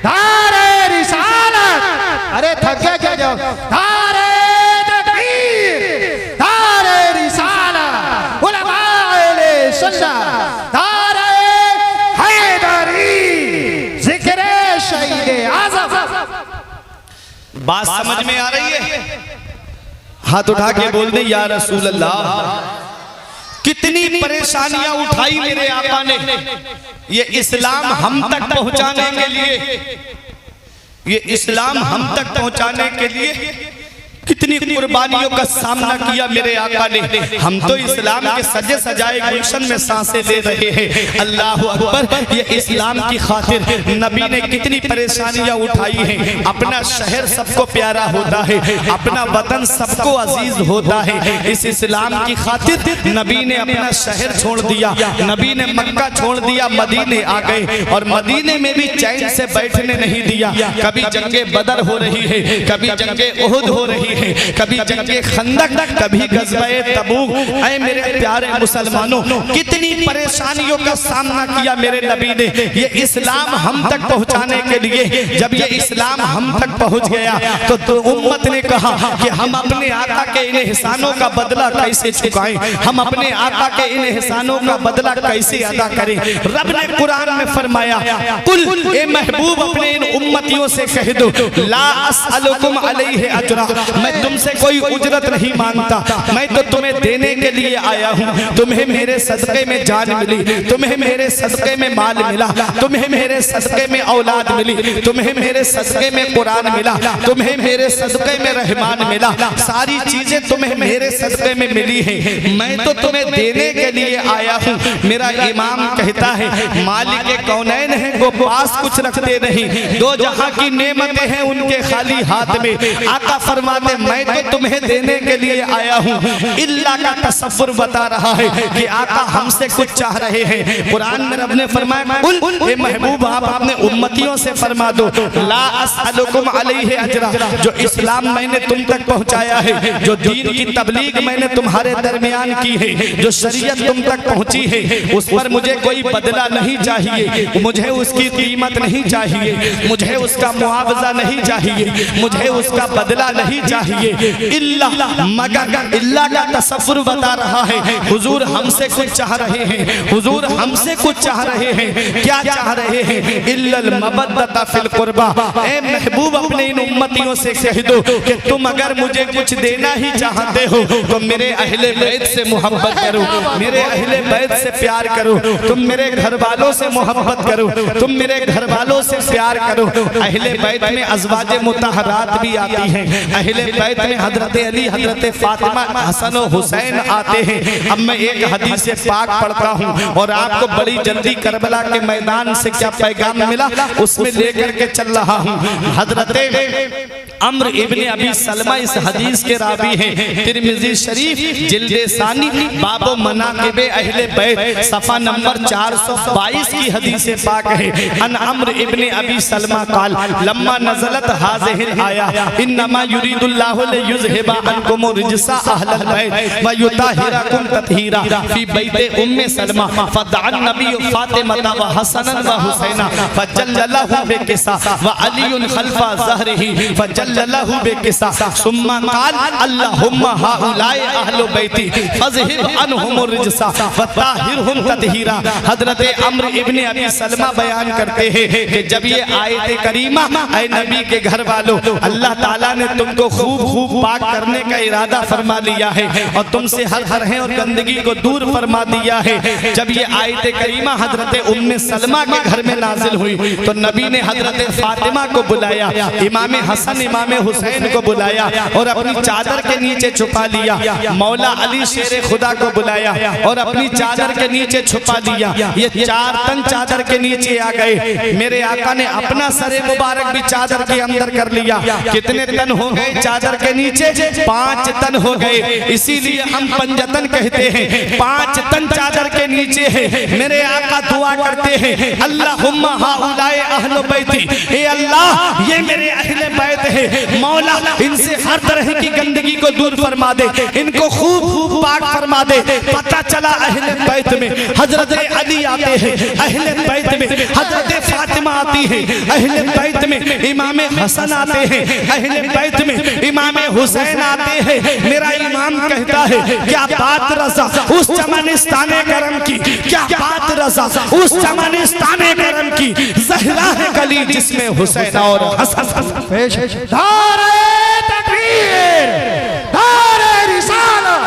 नारे रिसालत, अरे थक गया क्या जाओ, नारे तकबीर, नारे रिसालत, उलमाए सुन्नत, नारे हैदरी, जिक्र शहीद आज़म। बात समझ में आ रही है? हाथ उठा के बोल दे या रसूल अल्लाह। कितनी परेशानियां उठाई मेरे आका ने ये इस्लाम हम तक पहुंचाने के लिए, ये इस्लाम हम तक पहुंचाने के लिए कितनी कुर्बानियों का सामना किया मेरे आका ने। हम तो इस्लाम के सजे सजाए गुलशन में सांसें ले रहे हैं। अल्लाह अकबर। ये इस्लाम की खातिर नबी ने कितनी परेशानियां उठाई हैं। अपना शहर सबको प्यारा होता है, अपना वतन सबको अजीज होता है। इस इस्लाम की खातिर नबी ने अपना शहर छोड़ दिया, नबी ने मक्का छोड़ दिया, मदीने आ गए और मदीने में भी चैन से बैठने नहीं दिया। कभी जंगे बदर हो रही है, कभी जंगे उहुद हो रही है, कभी जंगे खंदक, कभी गज़वे तबूक। ऐ मेरे प्यारे मुसलमानों, कितनी परेशानियों का सामना किया मेरे नबी ने ये इस्लाम हम तक पहुंचाने के लिए। जब ये इस्लाम हम तक पहुंच गया तो उम्मत ने कहा कि हम अपने आका के इन एहसानों का बदला कैसे चुकाएं, हम अपने आका के इन एहसानों का बदला कैसे अदा करें। रब ने कुरान में फरमाया कुल ए महबूब अपने इन उम्मतियों से कह दो ला अस्अलुकुम अलैहि अजरा, मैं तुमसे कोई उजरत नहीं मांगता, मैं तो तुम्हें देने के लिए आया हूँ। तुम्हें मेरे सदक़े में जान मिली, तुम्हें मेरे सदक़े में माल मिला, तुम्हें मेरे सदक़े में औलाद मिली, तुम्हें मेरे सदक़े में कुरान मिला, तुम्हें मेरे सदक़े में रहमान मिला, सारी चीजें तुम्हें मेरे सदक़े में मिली हैं। मैं तो तुम्हें देने के लिए आया हूँ। मेरा इमाम कहता है मालिक कौनैन है वो पास कुछ रखते नहीं, दो जहां की नेमतें हैं उनके खाली हाथ में। आका फरमाते मैं तो तुम्हें देने के लिए आया हूँ। इल्ला का तसव्वुर बता रहा है कि आका हमसे कुछ चाह रहे हैं। कुरान में रब ने फरमाया कुल ए महबूब आप अपने उम्मतियों से फरमा दो ला अस्अलुकुम अलैहि अजरा, जो इस्लाम मैंने तुम तक पहुंचाया है, जो दीन की तबलीग मैंने तुम्हारे दरमियान की है, जो शरीयत तुम तक पहुंची है, उस पर मुझे कोई बदला नहीं चाहिए, मुझे उसकी कीमत नहीं चाहिए, मुझे उसका मुआवजा नहीं चाहिए, मुझे उसका बदला नहीं चाहिए। इल्ला मगर इल्ला का तसव्वुर बता रहा है हुजूर हमसे कुछ चाह रहे हैं, हुजूर हमसे कुछ चाह रहे हैं। क्या चाह रहे हैं? इल्लल मबद्दता फिल कुर्बा। ए महबूब अपने इन उम्मतियों से कह दो कि तुम अगर मुझे कुछ देना ही चाहते हो तो मेरे अहले बैत से मोहब्बत करो, मेरे अहले बैत से प्यार करो, तुम मेरे घर वालों से मोहब्बत करो, तुम मेरे घर वालों से प्यार करो। अहले बैत में अज़वाजे मुतहरात भी आती हैं, अहले बैत में हजरत अली, हजरत फातिमा, हसन और हुसैन आते हैं। अब मैं एक हदीस पाक पढ़ता हूँ और आपको बड़ी जल्दी करबला के मैदान से क्या पैगाम मिला उसमें लेकर के चल रहा हूँ। हजरत अम्र इब्ने अबी सलमा इस हदीस के रावी हैं। तिरमिजी शरीफ जिल्दे सानी बाबो मनाकिबे अहले बैत सफा नंबर 422 की हदीस पाक है। अन अम्र इब्ने अबी सलमा काल लम्मा नज़लत हाज़िहिल आया इन्नमा युरीदुल्लाहु लियुज़हिबा अन्कुम रिजसा अहलल बैत व युताहिरकुम तत्हीरा फी बैते उम्मे सलमा फदअन नबी फातिमा व हसनन व हुसैना फजल्ललहु बिकिसा व अलीयुन खल्फा ज़हरिही फजल्ललहु बिकिसा सुम्मा क़ाल अल्लाहुम्मा हाउलाए अहलु बैती फज़हिब अनहुम रिजसा व ताहिरहुम तत्हीरा। हजरत अम्र इब्ने अबी सलमा बयान करते हैं कि जब ये आयत करीमा ऐ नबी के घर वालों, अल्लाह ताला ने तुमको खूब खूब पाक करने का इरादा फरमा लिया है और तुमसे हर तरह और गंदगी को दूर फरमा दिया है। जब ये आयत करीमा हजरत उम्मे सलमा के घर में नाजिल हुई तो नबी ने हजरत फातिमा को बुलाया, इमाम हसन इमाम हुसैन को बुलाया और अपनी चादर के नीचे छुपा लिया। मौला अली शेर खुदा को बुलाया और अपनी चादर के नीचे छुपा लिया। ये 4 तन चादर के नीचे आ गए। मेरे आका ने अपना सरे मुबारक भी चादर के अंदर कर लिया। कितने तन हो गए चादर के नीचे? 5 तन हो गए। इसीलिए हम पंजतन कहते हैं। 5 तन चादर के नीचे है। मेरे आका दुआ करते हैं अल्लाहुम्मा हाउलाए अहलु बैती, हे अल्लाह ये मेरे अहले बैत है, मौला इनसे हर तरह की गंदगी को दूर फरमा दे, इनको खूब खूब पाक फरमा दे। पता चला अहले बैत में हजरत अली आते हैं, अहले बैत में हजरत फातिमा आती है, अहले बैत में इमाम हसन आते हैं, अहले बैत में इमाम हुसैन आते हैं। मेरा इमाम कहता है क्या बात रज़ा उस चमनिस्ताने करम की, क्या बात रज़ा उस चमनिस्ताने करम की, ज़हरा है गली जिसमें हुसैन और हसन। नारे तकबीर, नारे रिसालत,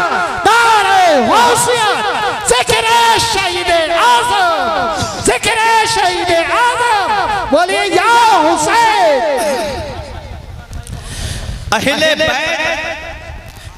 नारे गौसियत, ज़िक्र शहीद आज़म, ज़िक्र शहीद आज़म, बोलिए या हुसैन। अहले बैत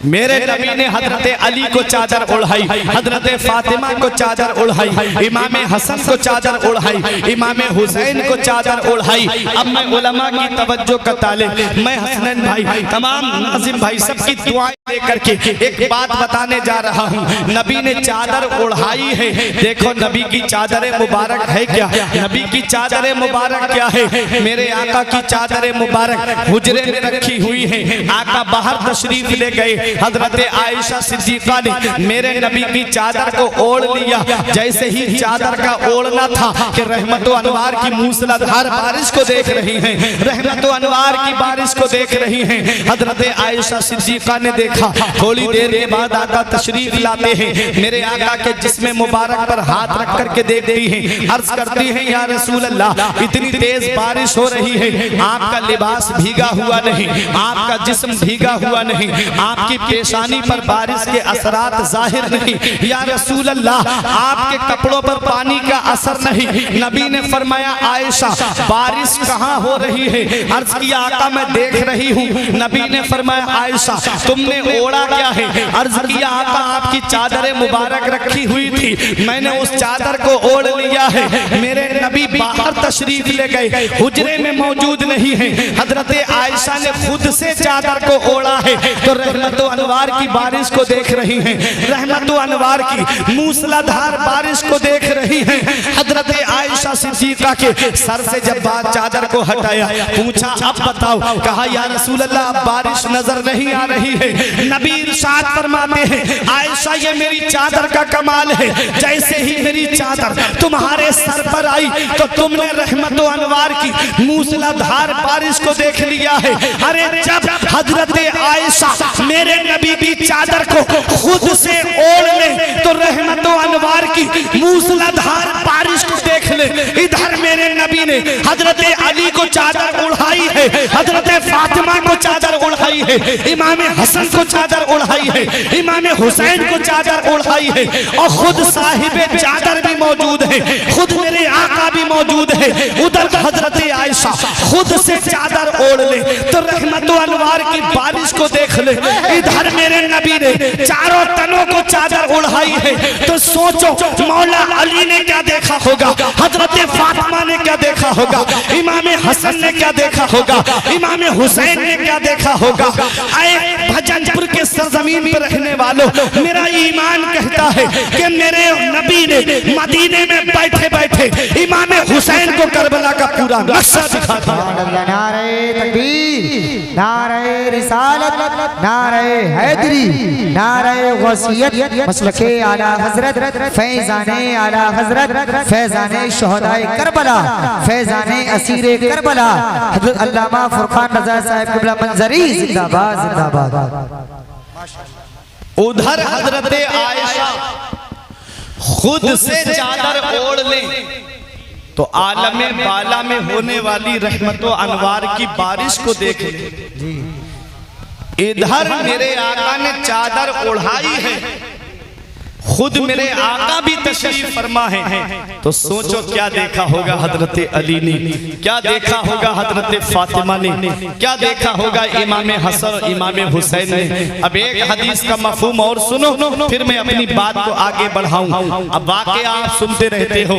मेरे नबी ने हजरत अली को चादर ओढ़ाई, हजरत फातिमा को चादर ओढ़ाई, इमाम हसन को चादर ओढ़ाई, इमाम हुसैन को चादर ओढ़ाई। अब मैं उलमा की तवज्जो का तालिब, मैं हसनैन भाई, तमाम नाज़िम भाई सबकी दुआएं लेकर के एक बात बताने जा रहा हूँ। नबी ने चादर ओढ़ाई है। देखो नबी की चादर मुबारक है क्या? नबी की चादर मुबारक क्या है? मेरे आका की चादर मुबारक हुजरे में रखी हुई है। आका बाहर तशरीफ ले गए, हजरत आयशा सिद्दीका ने मेरे नबी की चादर को ओढ़ लिया। जैसे ही चादर का ओढ़ना था कि रहमत व अनवार की मूसलाधार बारिश को देख रही हैं, रहमत व अनवार की बारिश को देख रही हैं। हजरत आयशा सिद्दीका ने देखा, थोड़ी देर के बाद आका तशरीफ लाते हैं, मेरे आका के जिस्म मुबारक पर हाथ रख करके देखती हैं, अर्ज करती हैं या रसूल अल्लाह इतनी तेज बारिश हो रही है, आपका लिबास भीगा हुआ नहीं, आपका जिस्म भीगा हुआ नहीं, आपकी पेशानी पर बारिश के असरात जाहिर नहीं, या रसूल अल्लाह आपके कपड़ों पर पानी का असर नहीं। नबी ने फरमाया आयशा बारिश कहाँ हो रही है? अर्ज किया आका मैं देख रही हूँ। नबी ने फरमाया आयशा तुमने ओढ़ा क्या है? अर्ज किया आका आपकी चादर मुबारक रखी हुई थी, मैंने उस चादर को ओढ़ लिया है। मेरे नबी बाहर तशरीफ ले गए, हुजरे में मौजूद नहीं है। हजरत आयशा ने खुद से चादर को ओढ़ा है तो रहमत व अनवार की बारिश को देख रही हैं, रहमत व अनवार की मूसलाधार बारिश को देख रही हैं। हजरत आयशा सिद्दीका के सर से जब बात चादर को हटाया, पूछा अब बताओ, कहा या रसूल अल्लाह अब बारिश नजर नहीं आ रही है। नबी इरशाद फरमाते हैं आयशा ये मेरी चादर का कमाल है, जैसे ही मेरी चादर तुम्हारे सर पर आई तो तुमने रहमत व अनवार की मूसलाधार बारिश को देख लिया है। अरे जब हजरत आयशा मेरे नबी की चादर को खुद से ओढ़ ले तो रहमत व अनवार की मूसलाधार बारिश को देख ले। इधर मेरे नबी ने हजरत अली को चादर ओढ़ाई है, हजरत फातिमा को चादर ओढ़ाई है, इमाम हसन को चादर ओढ़ाई है, इमाम हुसैन को चादर ओढ़ाई है और खुद साहिब चादर भी मौजूद है, खुद मेरे आका भी मौजूद है, उधर हजरत आयशा खुद से चादर ओढ़ ले तो रहमत अनवार की बारिश को देख ले। इधर मेरे नबी ने चारों तनों को चादर ओढ़ाई है, तो सोचो मौला अली ने क्या देखा होगा, हजरत फातिमा ने क्या देखा होगा, इमाम हसन ने क्या देखा होगा, इमाम हुसैन ने क्या देखा होगा। आए भजनपुर के सरजमीन पर रहने वालों, मेरा ईमान कहता है कि मेरे नबी ने मदीने में बैठे बैठे इमाम हुसैन को करबला का पूरा नक्शा दिखा दिया। नारे तकबीर, नारे रिसालत, नारे हैदरी, नारे वसीयत, मसलके आला हजरत, फैजाने आला हजरत, फैजाने शोहदाए करबला, फैजाने असीरे करबला, हजरत अल्लामा फुरकान रज़ा साहब क़िबला मंजरी जिंदाबाद जिंदाबाद। उधर हजरत आयशा खुद से चादर ओढ़ ले तो आलमे बाला में होने वाली रहमत व अनवार की बारिश को देख ले। इधर मेरे आका ने चादर ओढ़ाई है, खुद मेरे आका भी तशरीफ फरमा है, तो सोचो क्या देखा होगा हजरत अली ने, क्या देखा होगा हजरत फातिमा ने, क्या देखा होगा इमाम हसन इमाम हुसैन ने। अब एक हदीस का मफहूम और सुनो, फिर मैं अपनी बात को आगे बढ़ाऊं। अब वाकया आप सुनते रहते हो,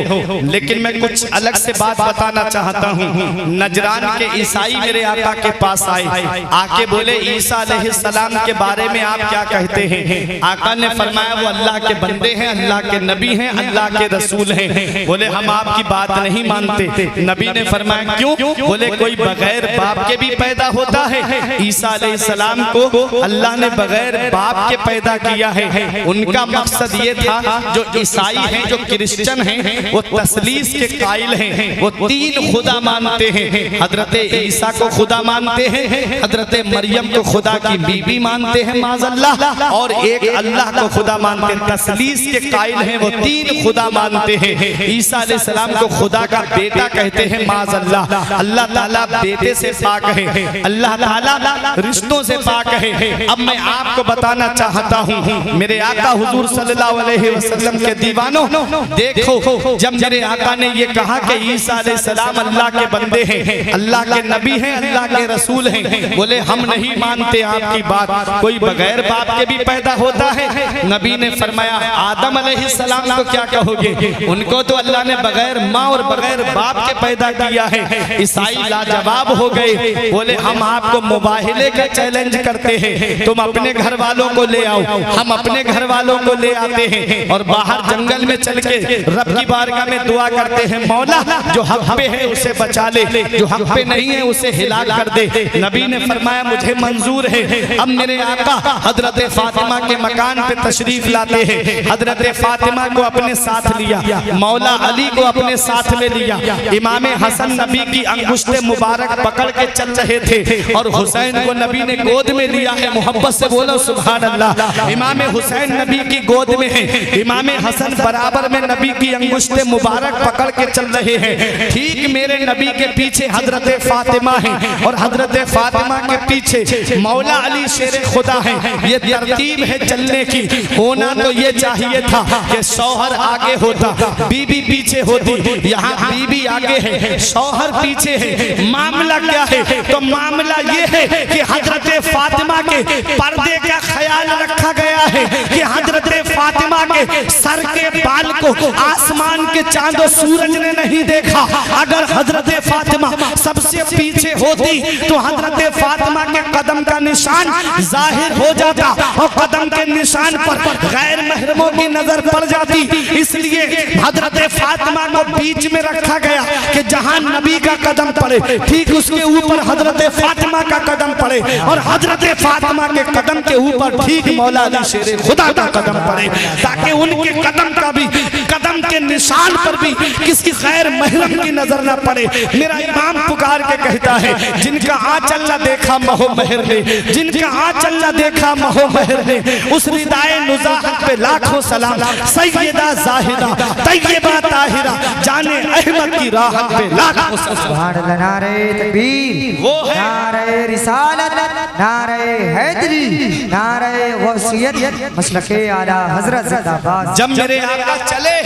लेकिन मैं कुछ अलग से बात बताना चाहता हूं। नजरान के ईसाई मेरे आका के पास आए, आके बोले ईसा अलैहिस्सलाम के बारे में आप क्या कहते हैं। आका ने फरमाया वो अल्लाह के बंदे हैं, अल्लाह के नबी हैं, अल्लाह के रसूल हैं। बोले हम आपकी बात नहीं मानते। नबी ने फरमाया क्यों? बोले कोई बगैर बाप के भी पैदा होता है। ईसा अलैहिस्सलाम को अल्लाह ने बगैर बाप के पैदा किया है। उनका मकसद ये था, जो ईसाई हैं, जो क्रिश्चियन हैं, वो तस्लीस के कायल हैं, वो तीन खुदा मानते हैं। हजरत ईसा को खुदा मानते हैं, हजरत मरियम को खुदा की बीबी मानते हैं माज़अल्लाह, और एक अल्लाह को खुदा मानते हैं। तस्लीस के कायल हैं, वो तीन खुदा मानते हैं। ईसा अलैहिस्सलाम को खुदा का बेटा कहते हैं माज़अल्लाह। अल्लाह ताला बेटे से पाक है, अल्लाह ताला रिश्तों से पाक है। अब मैं आपको बताना चाहता हूँ, मेरे आका हुजूर सल्लल्लाहु अलैहि वसल्लम के दीवानों, देखो जब मेरे आका ने ये कहा कि ईसा अलैहिस्सलाम अल्लाह के बंदे हैं, अल्लाह के नबी हैं, अल्लाह के रसूल हैं, बोले हम नहीं मानते आपकी बात, कोई बगैर बाप के भी पैदा होता है। नबी ने फरमाया आदम अलैहिस्सलाम को क्या कहोगे, उनको तो अल्लाह ने बगैर माँ और बगैर बाप के पैदा किया है। ईसाई लाजवाब हो गए, बोले हम आपको मुबाहिले का चैलेंज करते हैं, तुम अपने घर वालों को ले आओ। हम अपने घर वालों को ले आते हैं और बाहर जंगल में चल के रब की बारगाह में दुआ करते हैं, मौला जो हक पे है उसे बचा ले, जो हक पे नहीं है उसे हिलाक कर दे। नबी ने फरमाया मुझे मंजूर है। अब मेरे आका हजरत फातिमा के मकान पे तशरीफ लाते हैं, हजरत फातिमा को अपने साथ लिया, मौला अली को अपने साथ में लिया। इमाम हसन नबी की अंगुष्ठे मुबारक पकड़ के चल रहे थे और हुसैन को नबी ने गोद में लिया है। मोहब्बत से बोलो सुभान अल्लाह। इमाम हुसैन नबी की गोद में है, इमाम हसन बराबर में नबी की अंगुष्ठे मुबारक पकड़ के चल रहे हैं। ठीक मेरे नबी के पीछे हजरत फातिमा है और हजरत फातिमा के पीछे मौला अली शेर खुदा है। ये तरतीब है चलने की। होना तो ये चाहिए था कि शौहर आगे होता, बीबी पीछे होती। यहाँ बीबी आगे है, शौहर पीछे है। मामला क्या है? तो मामला ये है कि हजरत फातिमा के पर्दे का ख्याल रखा गया है कि हजरत फातिमा के सर के बाल को आसमान के चांद और सूरज ने नहीं देखा। अगर हजरत फातिमा सबसे पीछे होती तो हजरत फातिमा के कदम का निशान जाहिर हो जाता और कदम के निशान पर गैर महरमों की नजर पड़ जाती। इसलिए हजरत फातिमा को बीच में रखा गया कि जहां नबी का कदम पड़े ठीक उसके ऊपर हजरत फातिमा का कदम पड़े और हजरत फातिमा के कदम के ऊपर ठीक मौला अली शेर खुदा का कदम पड़े, ताकि उनके कदम का भी कदम के निशान पर भी किसी गैर महरम की नजर न पड़े। मेरा इमाम पुकार के कहता है, जिनका आंचल न देखा महो महर ने, जिनका आंचल न देखा महो महर ने, उस रिदाए नुज़ाहत पे लाखों सलाम। सैयदा ज़ाहिदा तैयबा ताहिरा जाने अहमद की राहत पे लाखों सुभान अल्लाह। नारे तकबीर, वो है नारे रिसालत, नारे हैदरी, नारे वसीयत, मसलके आला हजरत जिंदाबाद। जब मेरे आका चले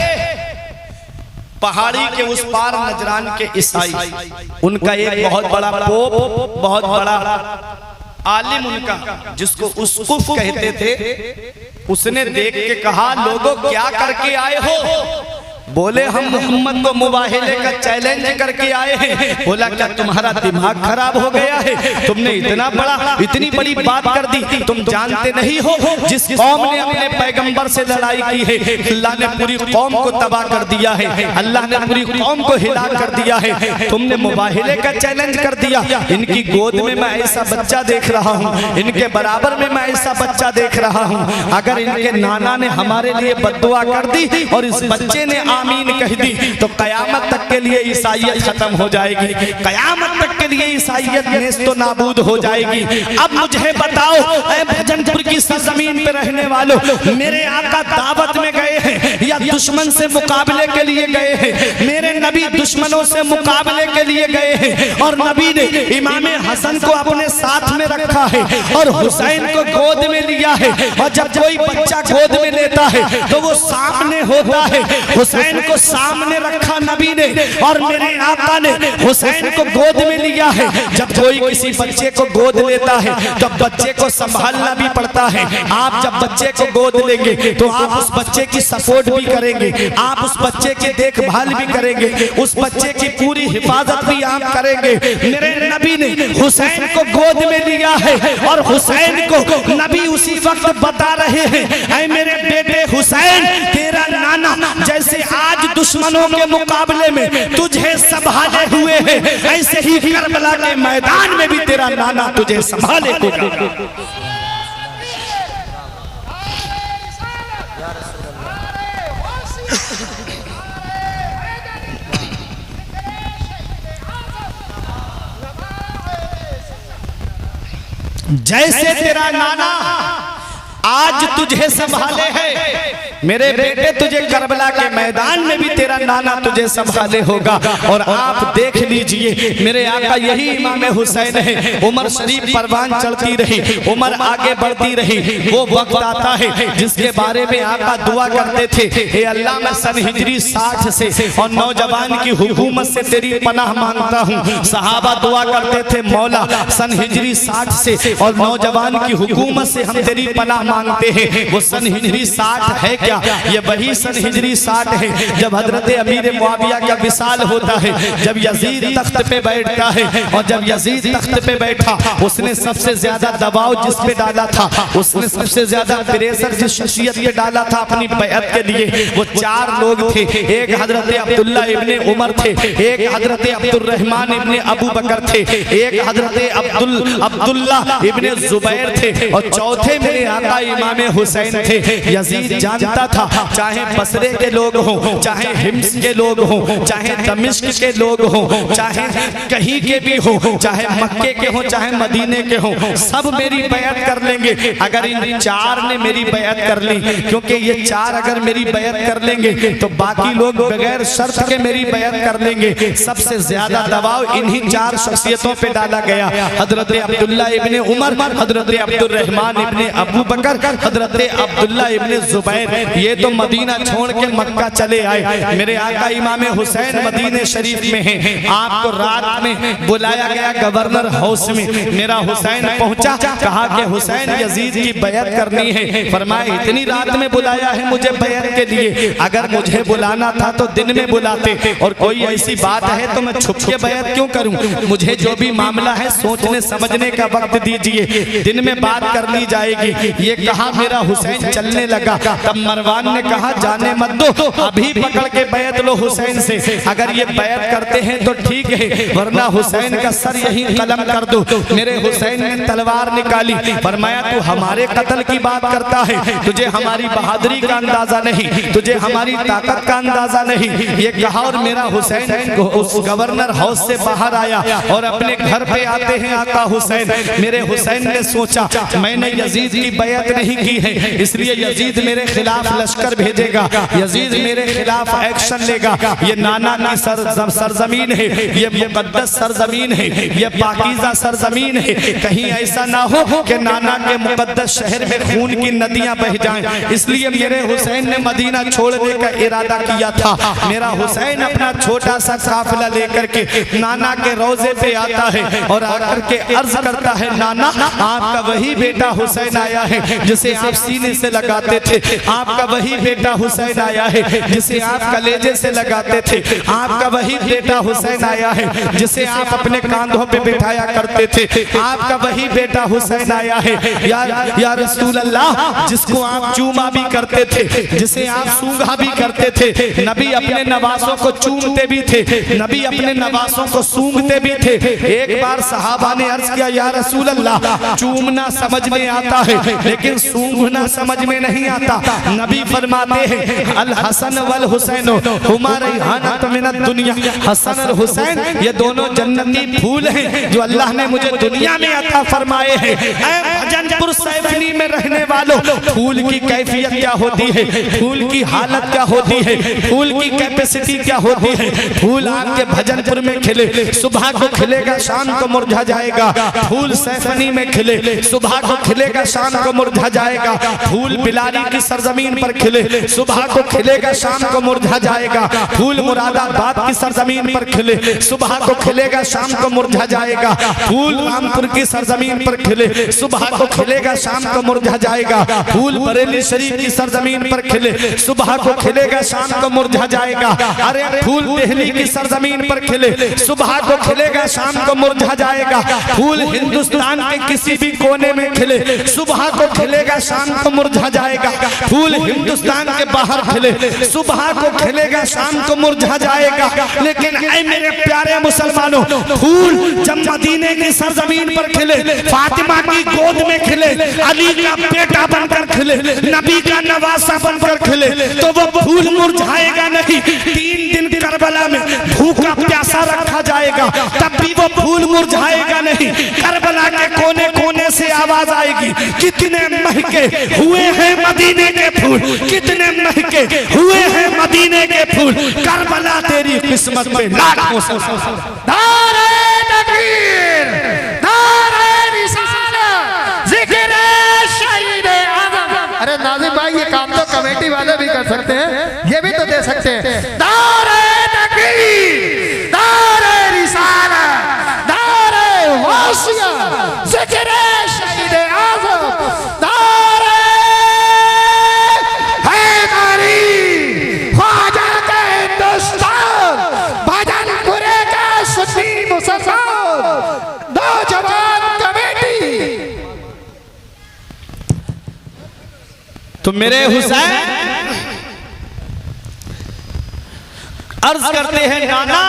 पहाड़ी के उस पार नजरान के ईसाई, उनका एक बहुत बड़ा पोप, बहुत बड़ा आलिम उनका, जिसको उसकुफ कहते थे, उसने देख के कहा, लोगों क्या करके आए हो? बोले हम मोहम्मद को मुबाहिले का चैलेंज करके आए हैं। बोला क्या तुम्हारा दिमाग खराब हो गया है? तुमने इतनी बड़ी बात कर दी, तुम जानते नहीं हो जिस कौम ने अपने पैगंबर से लड़ाई की है, अल्लाह ने पूरी कौम को तबाह कर दिया है, अल्लाह ने पूरी कौम को हिलाक कर दिया है। तुमने मुबाहिले का चैलेंज कर दिया। इनकी गोद में मैं ऐसा बच्चा देख रहा हूँ, इनके बराबर में मैं ऐसा बच्चा देख रहा हूँ। अगर इनके नाना ने हमारे लिए बद्दुआ कर दी और इस बच्चे ने आमीन कह दी तो कयामत तक के लिए ईसाइयत खत्म हो जाएगी, कयामत तक के लिए ईसाइयत नेस्तो नाबूद हो जाएगी। अब मुझे बताओ, ऐ भजनपुर की सरजमीन पे रहने वालों, मेरे आका दावत में गए हैं या दुश्मन से मुकाबले के लिए गए हैं? मेरे नबी दुश्मनों से मुकाबले के लिए गए हैं और नबी ने इमाम हसन को अपने साथ में रखा है और हुसैन को गोद में लिया है। और जब कोई बच्चा गोद में लेता है तो वो सामने होता है। हुसैन को सामने रखा नबी ने और मेरे आका ने हुसैन को गोद में लिया है। जब कोई किसी बच्चे को गोद लेता है तब बच्चे को संभालना भी पड़ता है। आप जब बच्चे को गोद लेंगे तो आप उस बच्चे की सपोर्ट भी करेंगे, आप उस बच्चे की देखभाल भी करेंगे, उस बच्चे की पूरी हिफाजत भी आप करेंगे। मेरे नबी ने हुसैन को गोद में लिया है और हुसैन को नबी उसी वक्त बता रहे हैं, ऐ मेरे बेटे हुसैन, तेरा नाना जैसे आज दुश्मनों के मुकाबले में तुझे संभाले हुए है, ऐसे ही करबला के मैदान में भी तेरा नाना तुझे संभालेगा। जैसे तेरा नाना आज तुझे संभाले है, मेरे बेटे तुझे करबला के मैदान में भी तेरा नाना तुझे संभाले होगा। और आप देख लीजिए, मेरे आका यही इमाम हुसैन है। उमर शरीफ परवान चढ़ती रही, उमर आगे बढ़ती रही। वो वक्त आता है जिसके बारे में आका दुआ करते थे, हे अल्लाह मैं सन हिजरी 60 से और नौजवान की हुकूमत से तेरी पनाह मांगता हूँ। सहाबा दुआ करते थे, मौला सन हिजरी 60 से और नौजवान की हुकूमत से हम तेरी पनाह मांगते हैं। वो सन हिजरी 60 है क्या? ये वही सन हिजरी 60 है जब हजरत अमीर मुआविया का विसाल होता है, जब यजीद तख्त पे बैठता है। और जब यजीद तख्त पे बैठा, उसने सबसे ज्यादा दबाव जिस पे डाला था, उसने सबसे ज्यादा प्रेशर जिस शख्सियत पे डाला था अपनी बैअत के लिए, वो 4 लोग थे। एक हजरत अब्दुल्ला इब्ने उमर थे, एक हजरत अब्दुर्रहमान इब्ने अबू बकर थे, एक हजरत अब्दुल्ला इब्ने जुबैर थे और चौथे मेरे आका इमाम हुसैन थे। यजीद जानता था, चाहे बसरे के लोग हों, चाहे हिम्स के लोग हों, चाहे दमिश्क के लोग हों, चाहे कहीं के भी हों, चाहे मक्के के हों, चाहे मदीने के हों, सब मेरी बैअत कर लेंगे अगर इन 4 ने मेरी बैअत कर ली। क्योंकि ये 4 अगर मेरी बैअत कर लेंगे तो बाकी लोग बगैर शर्त के मेरी बैअत कर लेंगे। सबसे ज्यादा दबाव इन्हीं 4 शख्सियतों पे डाला गया, हजरत अब्दुल्ला इब्ने उमर, हजरत अब्दुर्रहमान इब्ने अबू बकर, हजरत अब्दुल्ला इब्ने जुबैर। ये तो मदीना छोड़ के मक्का चले आए। मेरे आका इमाम हुसैन मदीने शरीफ में हैं। आपको रात में बुलाया गया गवर्नर हाउस में। मेरा हुसैन पहुंचा, कहा कि हुसैन यजीद की बैअत करनी है। फरमाया इतनी रात में बुलाया है मुझे बैअत के लिए? अगर मुझे बुलाना था तो दिन में बुलाते, और कोई ऐसी बात है तो मैं छुप के बैअत क्यों करूं? मुझे जो भी मामला है सोचने समझने का वक्त दीजिए, दिन में बात कर ली जाएगी। ये कहा मेरा हुसैन चलने लगा। तब मरवान ने कहा जाने मत दो, अभी पकड़ के बैत लो हुसैन से। अगर ये बैत करते हैं तो ठीक है, वरना हुसैन का सर यहीं कलम कर दो। मेरे हुसैन ने तलवार निकाली, फरमाया तू हमारे कत्ल की बात करता है, तुझे हमारी बहादुरी का अंदाजा नहीं, तुझे हमारी ताकत का अंदाजा नहीं। ये कहा और मेरा हुसैन उस गवर्नर हाउस से बाहर आया और अपने घर पे आते हैं आका हुसैन। मेरे हुसैन ने सोचा मैंने यजीद की बैत नहीं की है, इसलिए यजीद मेरे खिलाफ खिलाफ लश्कर भेजेगा, यजीद मेरे खिलाफ एक्शन लेगा। ये नाना की सरजमीन है, ये मुकद्दस सरजमीन है, ये पाकीज़ा सरजमीन है। कहीं ऐसा ना हो कि नाना के मुकद्दस शहर में खून की नदियां बह जाएं। इसलिए मेरे हुसैन ने मदीना छोड़ने का इरादा किया था। मेरा हुसैन अपना छोटा सा काफिला लेकर के नाना के रोजे पे आता है और आकर के अर्ज करता है, नाना आपका वही बेटा हुसैन आया है जिसे आप सीने से लगाते थे, आपका वही बेटा हुसैन आया है जिसे आप कलेजे से लगाते थे, आपका वही बेटा हुसैन आया है जिसे आप अपने कांधों पे बिठाया करते थे, आपका वही बेटा हुसैन आया है या रसूल अल्लाह, जिसको आप चूमा भी करते थे, जिसे आप सूंघा भी करते थे। नबी अपने नवासों को चूमते भी थे, नबी अपने नवासों को सूंघते भी थे। एक बार सहाबा ने अर्ज किया, या रसूल अल्लाह, चूमना समझ में आता है लेकिन सूंघना समझ में नहीं आता। नबी फरमाते हैं, अल हसन वल हुसैन हुमा रैहानत मिनद दुनिया। हसन और हुसैन ये दोनों जन्नती फूल हैं जो अल्लाह ने मुझे दुनिया में अता फरमाए हैं। भजनपुर सैफनी में रहने वालों, फूल की कैफियत क्या होती है, फूल की हालत क्या होती है, फूल की कैपेसिटी क्या होती है। फूल आपके भजनपुर में खिले, सुबह को खिलेगा, शाम को मुरझा जाएगा। फूल सैफनी में खिले, सुबह को खिलेगा, शाम को मुरझा जाएगा। फूल बिलारी की सरजमीन पर खिले, सुबह को खिलेगा, शाम को मुरझा जाएगा। फूल मुरादाबाद की सरजमीन पर खिले, सुबह को खिलेगा, शाम को मुरझा जाएगा। फूल रामपुर की सरजमीन पर खिले, सुबह को खिलेगा, शाम को मुरझा जाएगा। फूल बरेली शरीफ की सरजमीन पर खिले, सुबह को खिलेगा, शाम को मुरझा जाएगा। अरे फूल दिल्ली की सरजमीन पर खिले, सुबह को खिलेगा, शाम को मुरझा जाएगा। फूल हिंदुस्तान के किसी भी कोने में खिले, सुबह को खिलेगा, शाम को मुरझा जाएगा। फूल हिंदुस्तान के बाहर खिले, सुबह को खिलेगा, शाम को मुरझा जाएगा। लेकिन ऐ मेरे प्यारे मुसलमानों, फूल जब मदीने की सरजमीन पर खिले, फातिमा की गोद में खिले, अली का बेटा बनकर खिले, नबी का नवासा बनकर खिले, तो वो फूल मुरझाएगा नहीं। 3 दिन करबला में भूखा प्यासा रखा जाएगा, तब भी वो फूल मुरझाएगा नहीं। करबला के कोने कोने से आवाज आएगी, कितने महके हुए हैं मदीने के फूल, कितने महके हुए हैं मदीने के फूल। करबला तेरी किस्मत में लाखों नारे तकबीर, नारे रिसालत, जिक्र शहीद आज़म। अरे नाज़िम भाई, ये काम तो कमेटी वाले भी कर सकते हैं, ये भी तो दे सकते हैं। नारे तकबीर, नारे रिसालत, नारे गौसियत, जिक्र शहीद आज़म, नारे हैदरी, ख्वाजा के हिंदुस्तान, भजनपुर के सुन्नी मुसलमान, नौजवान कमेटी। तो मेरे हुसैन अर्ज करते हैं, नाना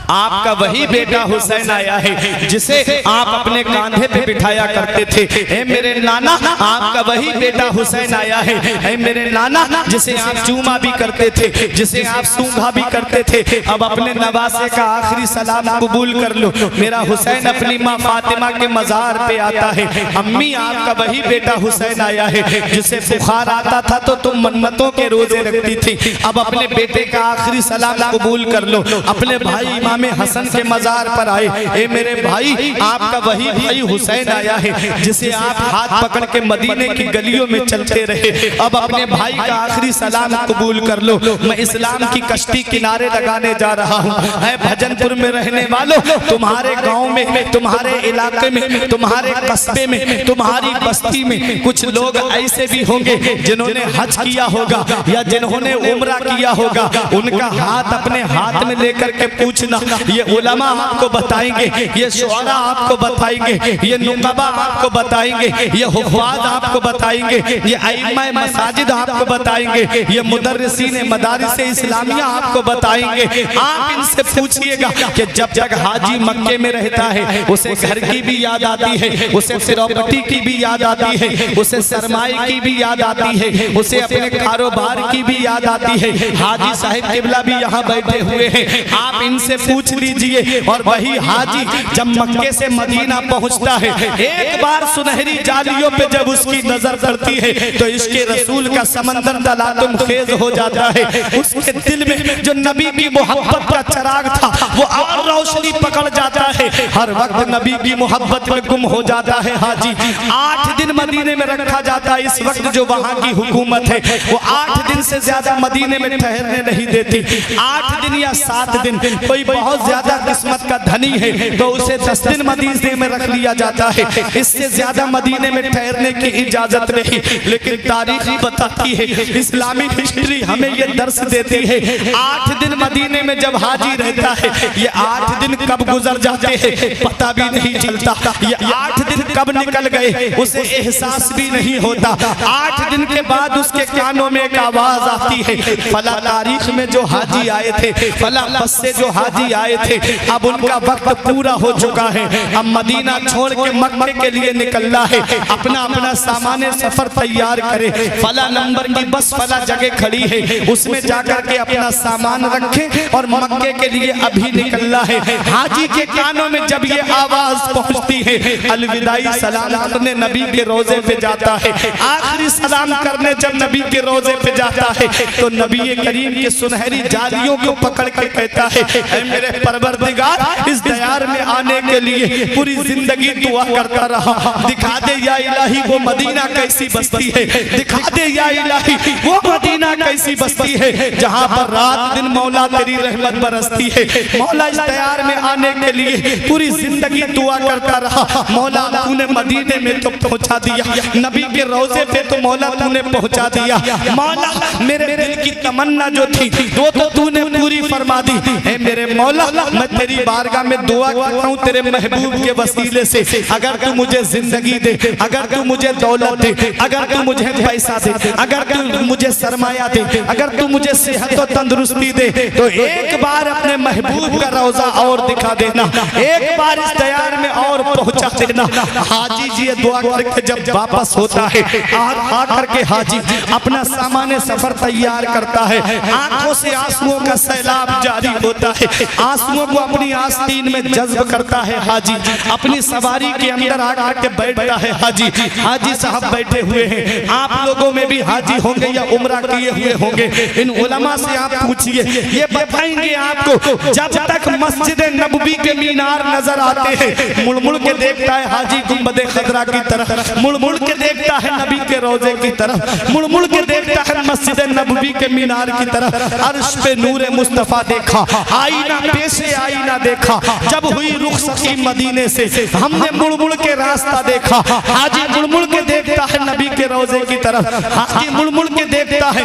आपका वही बेटा हुसैन आया है जिसे आप अपने कांधे पे बिठाया करते थे। ए मेरे नाना, आपका वही बेटा हुसैन आया है। ए मेरे नाना, जिसे आप चूमा भी करते थे, जिसे आप सूंघा भी करते थे, अब अपने नवासे का आखिरी सलाम कबूल कर लो। मेरा हुसैन अपनी माँ फातिमा के मजार पे आता है, अम्मी आपका वही बेटा हुसैन आया है जिसे बुखार आता था तो तुम मन्नतों के रोजे रखती थी। अब अपने बेटे का आखिरी सलाम कबूल कर लो। अपने भाई इमाम हसन के मजार पर आए, ए मेरे भाई, आपका वही भाई हुसैन आया है जिसे आप हाथ पकड़ के मदीने की गलियों में चलते रहे। अब अपने भाई का आखिरी सलाम कबूल कर लो। मैं इस्लाम की कश्ती किनारे लगाने जा रहा हूँ। है भजनपुर में रहने वालों, तुम्हारे गांव में, तुम्हारे इलाके में, तुम्हारे कस्बे में, तुम्हारी बस्ती में कुछ लोग ऐसे भी होंगे जिन्होंने हज किया होगा या जिन्होंने उम्रा किया होगा। उनका हाथ अपने हाथ में लेकर के पूछना, ये उलमा आपको बताएंगे, ये शुआरा आपको बताएंगे, ये नुकबा आपको बताएंगे, ये हुफ़ाज़ आपको बताएंगे, ये आइम्मा मसाजिद आपको बताएंगे, ये मुदर्रिसीन मदारिस इस्लामिया आपको बताएंगे। आप इनसे पूछिएगा कि जब जब हाजी मक्के में रहता है उसे घर की भी याद आती है, उसे प्रॉपर्टी की भी याद आती है, उसे सरमाए की भी याद आती है, उसे अपने कारोबार की भी याद आती है। हाजी साहिब किबला भी यहाँ बैठे हुए हैं। आप इनसे पूछ लीजिए। और वही हाजी जब मक्के से मदीना पहुंचता है, एक बार सुनहरी जालियों पे जब उसकी नजर पड़ती है तो इसके रसूल का समंदर तलातुम खेज हो जाता है। उसके दिल में जो नबी की मोहब्बत का चिराग था वो और रोशनी पकड़ जाता है, हर वक्त नबी की मोहब्बत में गुम हो जाता है। हाजी 8 दिन मदीने में रखा जाता है। इस वक्त जो वहाँ की हुकूमत है वो 8 दिन से ज्यादा मदीने में ठहरने नहीं देती। 8 दिन या 7 दिन, कोई बहुत ज्यादा किस्मत का धनी है तो उसे 10 दिन मदीने में रख लिया जाता है, इससे ज्यादा मदीने में ठहरने की इजाजत नहीं। लेकिन तारीख बताती है, इस्लामी हिस्ट्री हमें ये दर्श देती है, 8 दिन मदीने में जब हाजी रहता है, ये 8 दिन कब गुजर जाते हैं पता भी नहीं चलता। ये 8 दिन कब निकल गए उसे एहसास भी नहीं होता। 8 दिन के बाद उसके कानों में एक आवाज आती है, फला तारीख में जो हाजी आए थे, फला बस से जो हाजी आए थे, अब उनका वक्त पूरा हो चुका है, अब मदीना छोड़ के मक्के के लिए निकलना है, अपना अपना सामान सफर तैयार करे। फला नंबर की बस फला जगह खड़ी है, उसमें जाकर के अपना सामान रखें और मक्के के लिए अभी निकलना है। हाजी के कानों में जब ये आवाज पहुंचती है, अलविदाई सलाम करने नबी के रोजे पे जाता है, आखिरी सलाम करने जब नबी के रोजे पे जाता है तो नबी करीम के सुनहरी जालियों को पकड़ के कहता है, ऐ मेरे परवरदिगार, इस दयार में आने के लिए पूरी जिंदगी दुआ करता रहा, दिखा दे या इलाही वो मदीना कैसी बस्ती है, दिखा दे या इलाही वो मदीना कैसी बस्ती है जहाँ पर रात दिन मौला तेरी रहमत बरसती है। मौला इस दयार में आने के लिए पूरी जिंदगी दुआ करता रहा, मौला तूने मदीने में तो पहुंचा दिया, नबी के रोजे पे तो मौला तूने पहुंचा दिया, मौला मेरे दिल की तमन्ना जो थी वो तो तूने पूरी फरमा दी। ऐ मेरे मौला, मैं तेरी बारगाह में दुआ करता हूँ तेरे महबूब के वसीले से, अगर तू मुझे जिंदगी दे, अगर तू मुझे दौलत दे, अगर तू मुझे पैसा दे, अगर तू मुझे सरमाया दे, अगर तू मुझे सेहत और तंदुरुस्ती दे, तो एक बार अपने महबूब का रोजा और दिखा देना, एक बार इस दयार में और पहुंचा देना। हाजी जी ये दुआ करके जब वापस होता है, आकर के हाजी अपना सामान सफर तैयार करता है, आंखों से आंसुओं का सैलाब जारी होता है, आंसुओं को अपनी आस्तीन में जज्ब करता है। हाजी अपनी सवारी के अंदर आकर के बैठता है। हाजी साहब बैठे हुए हैं, आप लोगों में भी हाजी होंगे या उम्रा किए हुए होंगे, इन उलमा से आप पूछिए, ये बताएंगे आपको जब तक मस्जिद नबवी के मीनार नजर आते हैं, मुड़ मुड़ के देखता है हाजी गुंबदे खदरा की तरफ, मुड़ मुड़ के देखता है नबी के रोजे की तरफ, मुड़ मुड़ के देखता है मस्जिद नबवी के मीनार की तरफ। अर्श पे नूरे मुस्तफा देखा, आईना पेशे आईना देखा, जब हुई रुखसती मदीने से हमने मुड़ मुड़ के रास्ता देखा। हाजी मुड़ मुड़ के देखता है नबी के रोजे की तरफ, हाजी मुड़ मुड़ के देखता है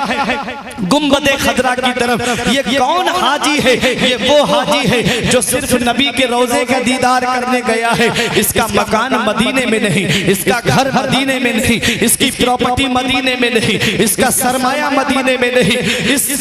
गुंबदे खदरा की तरफ। ये कौन हाजी है? ये वो हाजी है जो सिर्फ नबी के रोजे का दीदार करने गया है। इसका मकान मदीने में नहीं, इसका घर मदीने में नहीं, इसकी प्रॉपर्टी मदीने में नहीं, इसका सरमाया मदीने में नहीं,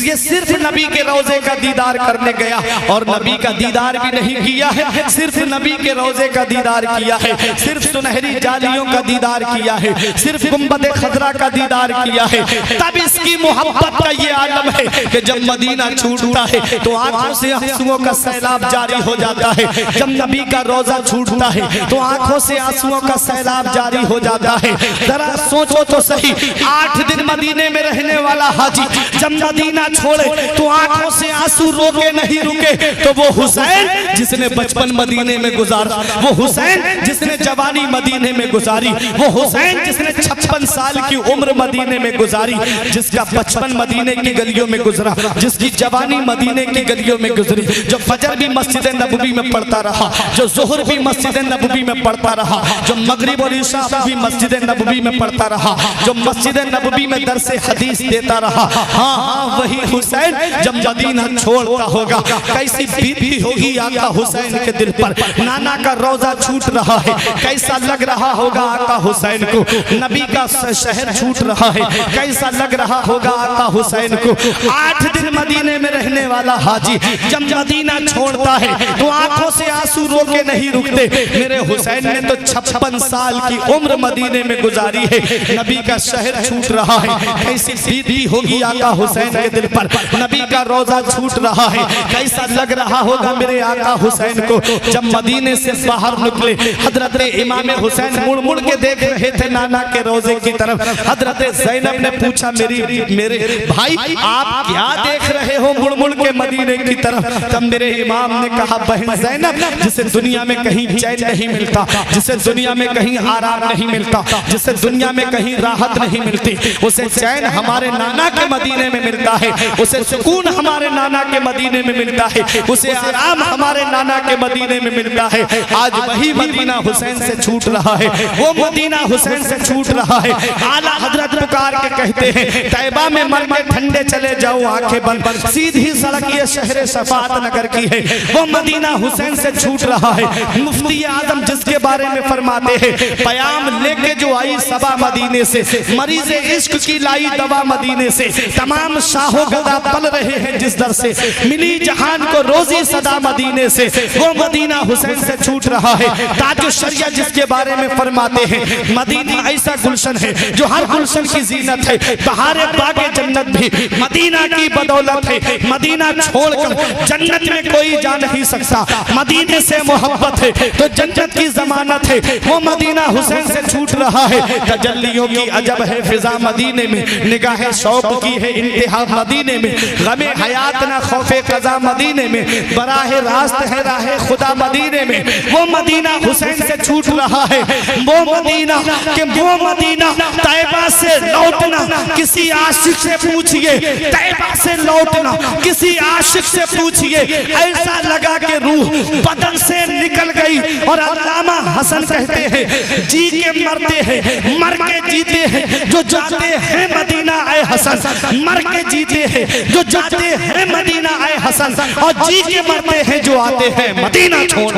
ये सिर्फ नबी के रोजे का दीदार करने गया। और नबी का दीदार भी नहीं किया है, सिर्फ नबी के रोजे का दीदार किया है, सिर्फ सुनहरी जालियों का दीदार किया है, सिर्फ गुंबदे खदरा का दीदार किया है। तब इसकी मोहब्बत का ये आलम है कि जब मदीना छूटता है तो आंखों से आंसुओं का सैलाब जारी हो जाता है। जब नबी का रोजा छूटता है तो आंखों से आंसुओं का सैलाब जारी हो जाता है। जरा सोचो तो सही, 8 दिन मदीने में रहने वाला हाजी जब मदीना छोड़े तो आंखों से आंसू रोके नहीं रुके। तो वो हुसैन जिसने बचपन मदीने में गुजारा, वो हुसैन जिसने जवानी मदीने में गुजारी, वो हुसैन जिसने 56 साल की उम्र मदीने में गुजारी, जिसका बचपन मदीने की गलियों में गुजरा, जिसकी जवानी मदीने की गलियों में गुजरी, जो फजर भी मस्जिद नबवी में पढ़ता रहा, जो ज़ोहर भी मस्जिद नबवी में पढ़ता रहा, जो मगरिब और इशा भी मस्जिद नबवी में पढ़ता रहा, जो मस्जिद नबवी में दरसे हदीस देता रहा। हाँ, वही हुसैन जब मदीना छोड़ता होगा, कैसी बीती होगी आका हुसैन के दिल पर। नाना का रोजा छूट रहा है, कैसा लग रहा होगा आका हुसैन को। नबी का शहर छूट रहा है, कैसा लग रहा होगा आका हुसैन को। 8 दिन मदीने में रहने वाला हाजी जब मदीना छोड़ता है तो आंखों से आंसू रोके नहीं रुकते। मेरे हुसैन ने तो 56 साल की उम्र मदीने में गुजारी है, नबी का शहर छूट रहा है, कैसी बीती होगी आका हुसैन के दिल पर। नबी का रोजा छूट रहा है, कैसा लग रहा होगा मेरे आका हुसैन को, जब मदीने से बाहर निकले हजरत इमाम हुसैन मुड़ मुड़ के देख रहे थे नाना के रोजे की तरफ। हजरत ज़ैनब ने पूछा मेरे भाई आप क्या देख रहे हो मुड़ मुड़ के मदीने की तरफ? तब मेरे इमाम ने कहा बहन ज़ैनब, जिसे दुनिया में कहीं चैन नहीं मिलता, जिसे दुनिया में कहीं आराम नहीं मिलता, जिसे दुनिया में कहीं राहत नहीं मिलती, उसे चैन हमारे नाना के मदीने में मिलता है, उसे सुकून हमारे नाना के मदीने में मिलता है, उसे आराम हमारे नाना के मदीने में मिलता है। आज वही मदीना हुसैन से छूट रहा है, वो मदीना हुसैन से छूट रहा है। आला हजरत पुकार के कहते हैं तैबा में मर के ठंडे चले जाओ आंखें बंद, सीधी सड़क ये शहर शफात नगर की है, वो मदीना हुसैन से छूट रहा है। मुफ्ती आजम जिसके बारे में फरमाते हैं पयाम लेके जो आई सबा मदीने से, मरीज इश्क की लाई दवा मदीने से, तमाम शाहो गदा पल रहे हैं जिस दर से, मिली जहान को रोजी सदा मदीने से, वो मदीना हुसैन से छूट रहा है। ताजो शरिया जिसके बारे में फरमाते हैं मदीना ऐसा गुलशन है जो हर गुलशन की जीनत है, बहारे बागे जन्नत भी मदीना की बदौलत है, मदीना छोड़कर जन्नत में कोई जा नहीं सकता, मदीने से मोहब्बत है तो जन्नत की जमानत है, वो मदीना हुसैन से छूट रहा है। तजल्लियों की अजब है फिजा मदीने में, निगाह शौक की है इंतहा मदीने में, गमे हयात ना खौफे कज़ा मदीने में, बराह रास्त है राह खुदा मदीने में, वो मदीना हुसैन से छूट रहा है। वो मदीना कि वो मदीना तैबा से लौटना किसी आशिक से पूछिए, तैबा से लौटना किसी आशिक से पूछिए, ऐसा लगा कि रूह बदन से निकल गई। और अल्लामा हसन कहते हैं जी के मरते हैं मर के जीते हैं जो जाते हैं मदीना आए हसन, मर के जीते हैं जो जाते हैं मदीना आए हसन, और जी के मरते हैं जो आते हैं मदीना छोड़।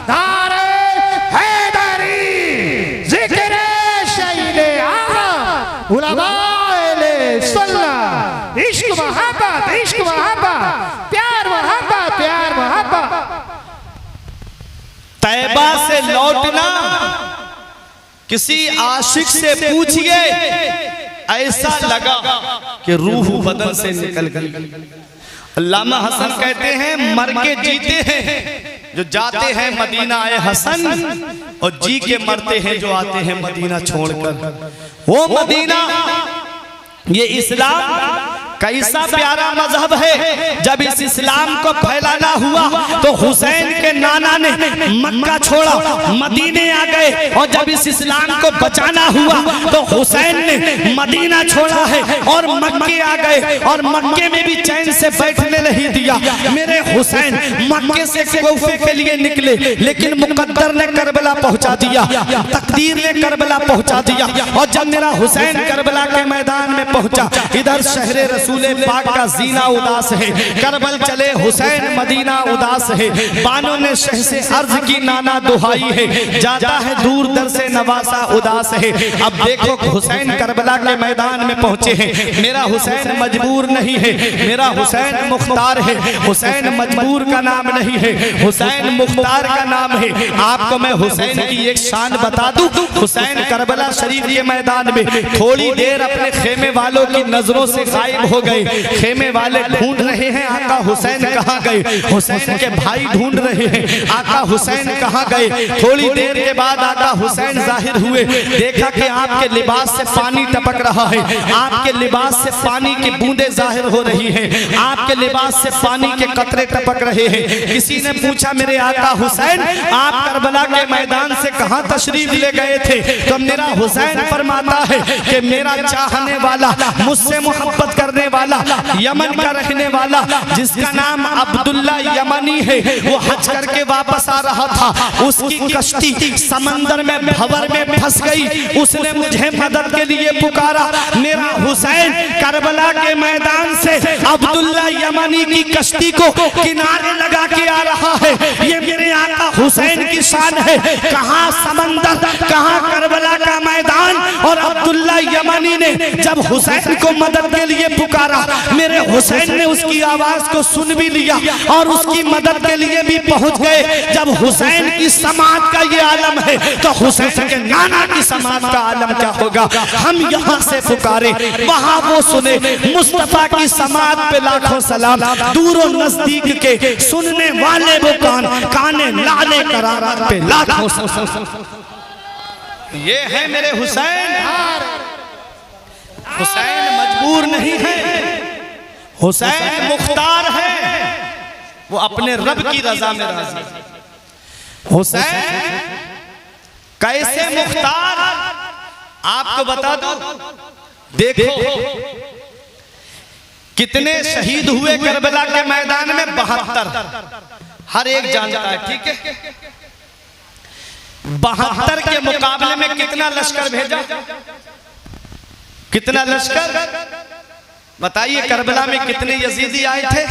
नारे हैदरी जिक्र शहीदे आज़म उलमाए सुन्नत, इश्क मोहब्बत प्यार मोहब्बत प्यार मोहब्बत। तैबा से लौटना किसी आशिक से पूछिए, ऐसा लगा कि रूह बदन से निकल गई। अल्लामा हसन कहते हैं मर के जीते हैं जो जाते हैं मदीना आए हसन, और जी के मरते हैं जो आते हैं मदीना छोड़कर। वो मदीना ये इस्लाम कैसा प्यारा मजहब है। जब इस इस्लाम को फैलाना हुआ तो हुसैन के नाना ने मक्का छोड़ा, मदीने आ गए, और जब इस इस्लाम को बचाना हुआ तो हुसैन ने मदीना छोड़ा है और मक्के आ गए, और मक्के में भी चैन से बैठने नहीं दिया। मेरे हुसैन मक्के से कूफे के लिए निकले, लेकिन मुकद्दर ने करबला पहुंचा दिया, तकदीर ने करबला पहुंचा दिया। और जब मेरा हुसैन करबला के मैदान में पहुंचा, इधर शहर रसूले पाक का जीना उदास है, करबल चले हुसैन मदीना उदास है। बानों ने शह से अर्ज की नाना दुहाई है, जाता है दूर दर से नवासा उदास है। अब देखो हुसैन करबला के मैदान में पहुंचे हैं। मेरा हुसैन मजबूर नहीं है, मेरा हुसैन मुख्तार है। हुसैन मजबूर का नाम नहीं है, हुसैन मुख्तार का नाम है। आपको मैं हुसैन की एक शान बता दूं। हुसैन करबला शरीफ के मैदान में थोड़ी देर अपने खेमे वालों की नजरों से गायब हो गए। खेमे वाले ढूंढ रहे हैं आका हुसैन कहाँ गए, हुसैन के भाई ढूंढ रहे हैं आका हुसैन कहाँ गए। थोड़ी देर के बाद आका हुसैन जाहिर हुए, देखा कि आपके लिबास से पानी टपक रहा है, आपके लिबास से पानी की बूंदें जाहिर हो रही हैं, आपके लिबास से पानी के कतरे टपक रहे हैं। किसी ने पूछा मेरे आका हुसैन आप करबला के मैदान से कहाँ तशरीफ ले गए थे? तो मेरा हुसैन फरमाता है कि मेरा चाहने वाला, मुझसे मोहब्बत करने वाला, यमन का रहने वाला, जिसका नाम अब्दुल्ला यमनी है, वो हज करके वापस आ रहा था। उसकी कश्ती समंदर में भंवर में फंस गई, उसने मुझे मदद के लिए पुकारा। मेरा हुसैन करबला के मैदान से अब्दुल्ला यमनी की कश्ती को किनारे लगा के आ रहा है। ये मेरे आका हुसैन की शान है। कहाँ समंदर, कहाँ करबला का मैदान। और अब्दुल्ला यमनी ने जब हुसैन को मदद के लिए पुकारा, मेरे हुसैन ने उसकी आवाज को सुन भी लिया और उसकी मदद के लिए भी पहुंच गए। जब हुसैन की समाज का ये आलम है तो हुसैन के नाना की समाज का आलम क्या होगा। हम यहाँ से पुकारे, वहाँ वो सुने। मुस्तफा की समाज पे लाखों सलाम, दूरों नजदीक के सुनने वाले वो काने लाले करारत पे लाखों सलाम। ये है मेरे हुसैन। हुसैन मजबूर नहीं है, हुसैन मुख्तार है, वो अपने रब की रजा में राजी है। हुसैन कैसे मुख्तार, आपको बता दो। देखो कितने शहीद हुए करबला के मैदान में, 72। हर एक जानता है, ठीक है। 72 के मुकाबले में कितना लश्कर भेजा, कितना लश्कर बताइए। करबला में कितने यजीदी आए थे?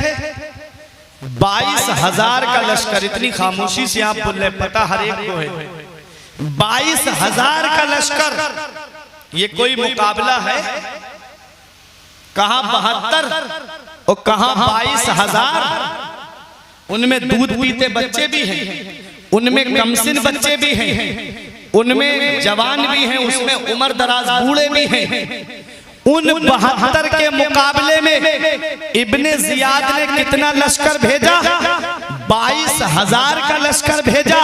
22,000 का लश्कर। इतनी खामोशी से आप बोल रहे, पता हर एक को है। 22,000 का लश्कर, ये कोई मुकाबला है? कहां 72 और कहां 22,000। उनमें दूध पीते बच्चे भी हैं, उनमें कमसिन बच्चे भी हैं, उनमें जवान भी हैं, उसमें उम्र दराज बूढ़े भी हैं। उन 72 के मुकाबले में इब्ने जियाद ने कितना लश्कर भेजा? 22,000 का लश्कर भेजा।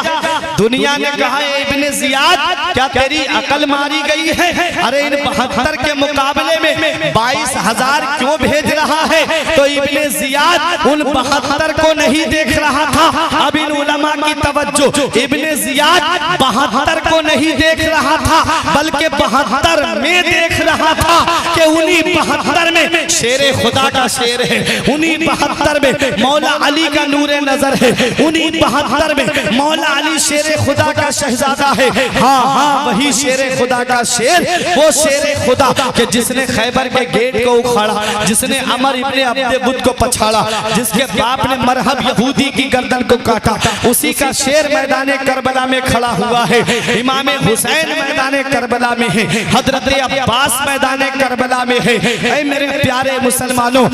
दुनिया ने कहा, इब्ने जियाद क्या तेरी अकल मारी गई है? अरे इन 72 के मुकाबले में 22,000 क्यों भेज रहा है? तो इब्ने जियाद उन 72 को नहीं देख रहा था। अब इन उलमा की तवज्जो, इब्ने जियाद 72 को नहीं देख रहा था, बल्कि 72 में देख रहा था कि उन्हीं 72 में शेरे खुदा का शेर है, उन्हीं 72 में मौला अली का नूरे नजर है, उन्हीं 72 में मौला अली शेरे खुदा का शहजादा है। हाँ हाँ, वही शेरे खुदा का शेर, वो शेरे खुदा कि जिसने खैबर के गेट को उखाड़ा, जिसने अमर इब्ने अब्दे बुद को पछाड़ा, जिसके बाप ने मरहब यहूदी की गर्दन को काटा, उसी का शेर मैदान करबला में खड़ा हुआ है। इमाम हुसैन मैदान करबला में है, हजरत अब्बास मैदान करबला में है। ऐ मेरे प्यारे मुसलमानों,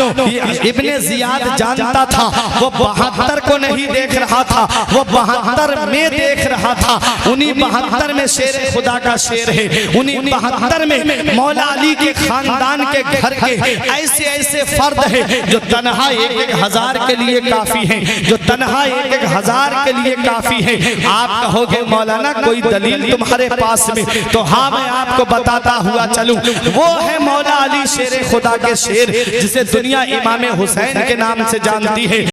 इब्ने जियाद जानता था वो 72 को नहीं देख रहा था, वो 72 में देख रहा था। उन्हीं 72 में शेर खुदा का शेर है, उन्हीं 72 में मौला अली के खानदान के घर के ऐसे ऐसे फर्द है जो तनहा 1-1 हजार के लिए काफी है, जो तनहा 1-1 हजार के लिए काफी है। आप कहोगे मौलाना कोई दलील तुम्हारे पास में? तो हाँ, मैं आपको बताता हुआ चलूं। वो है मौला अली शेर खुदा के शेर, जिसे दुनिया इमाम हुसैन के नाम से जानती है।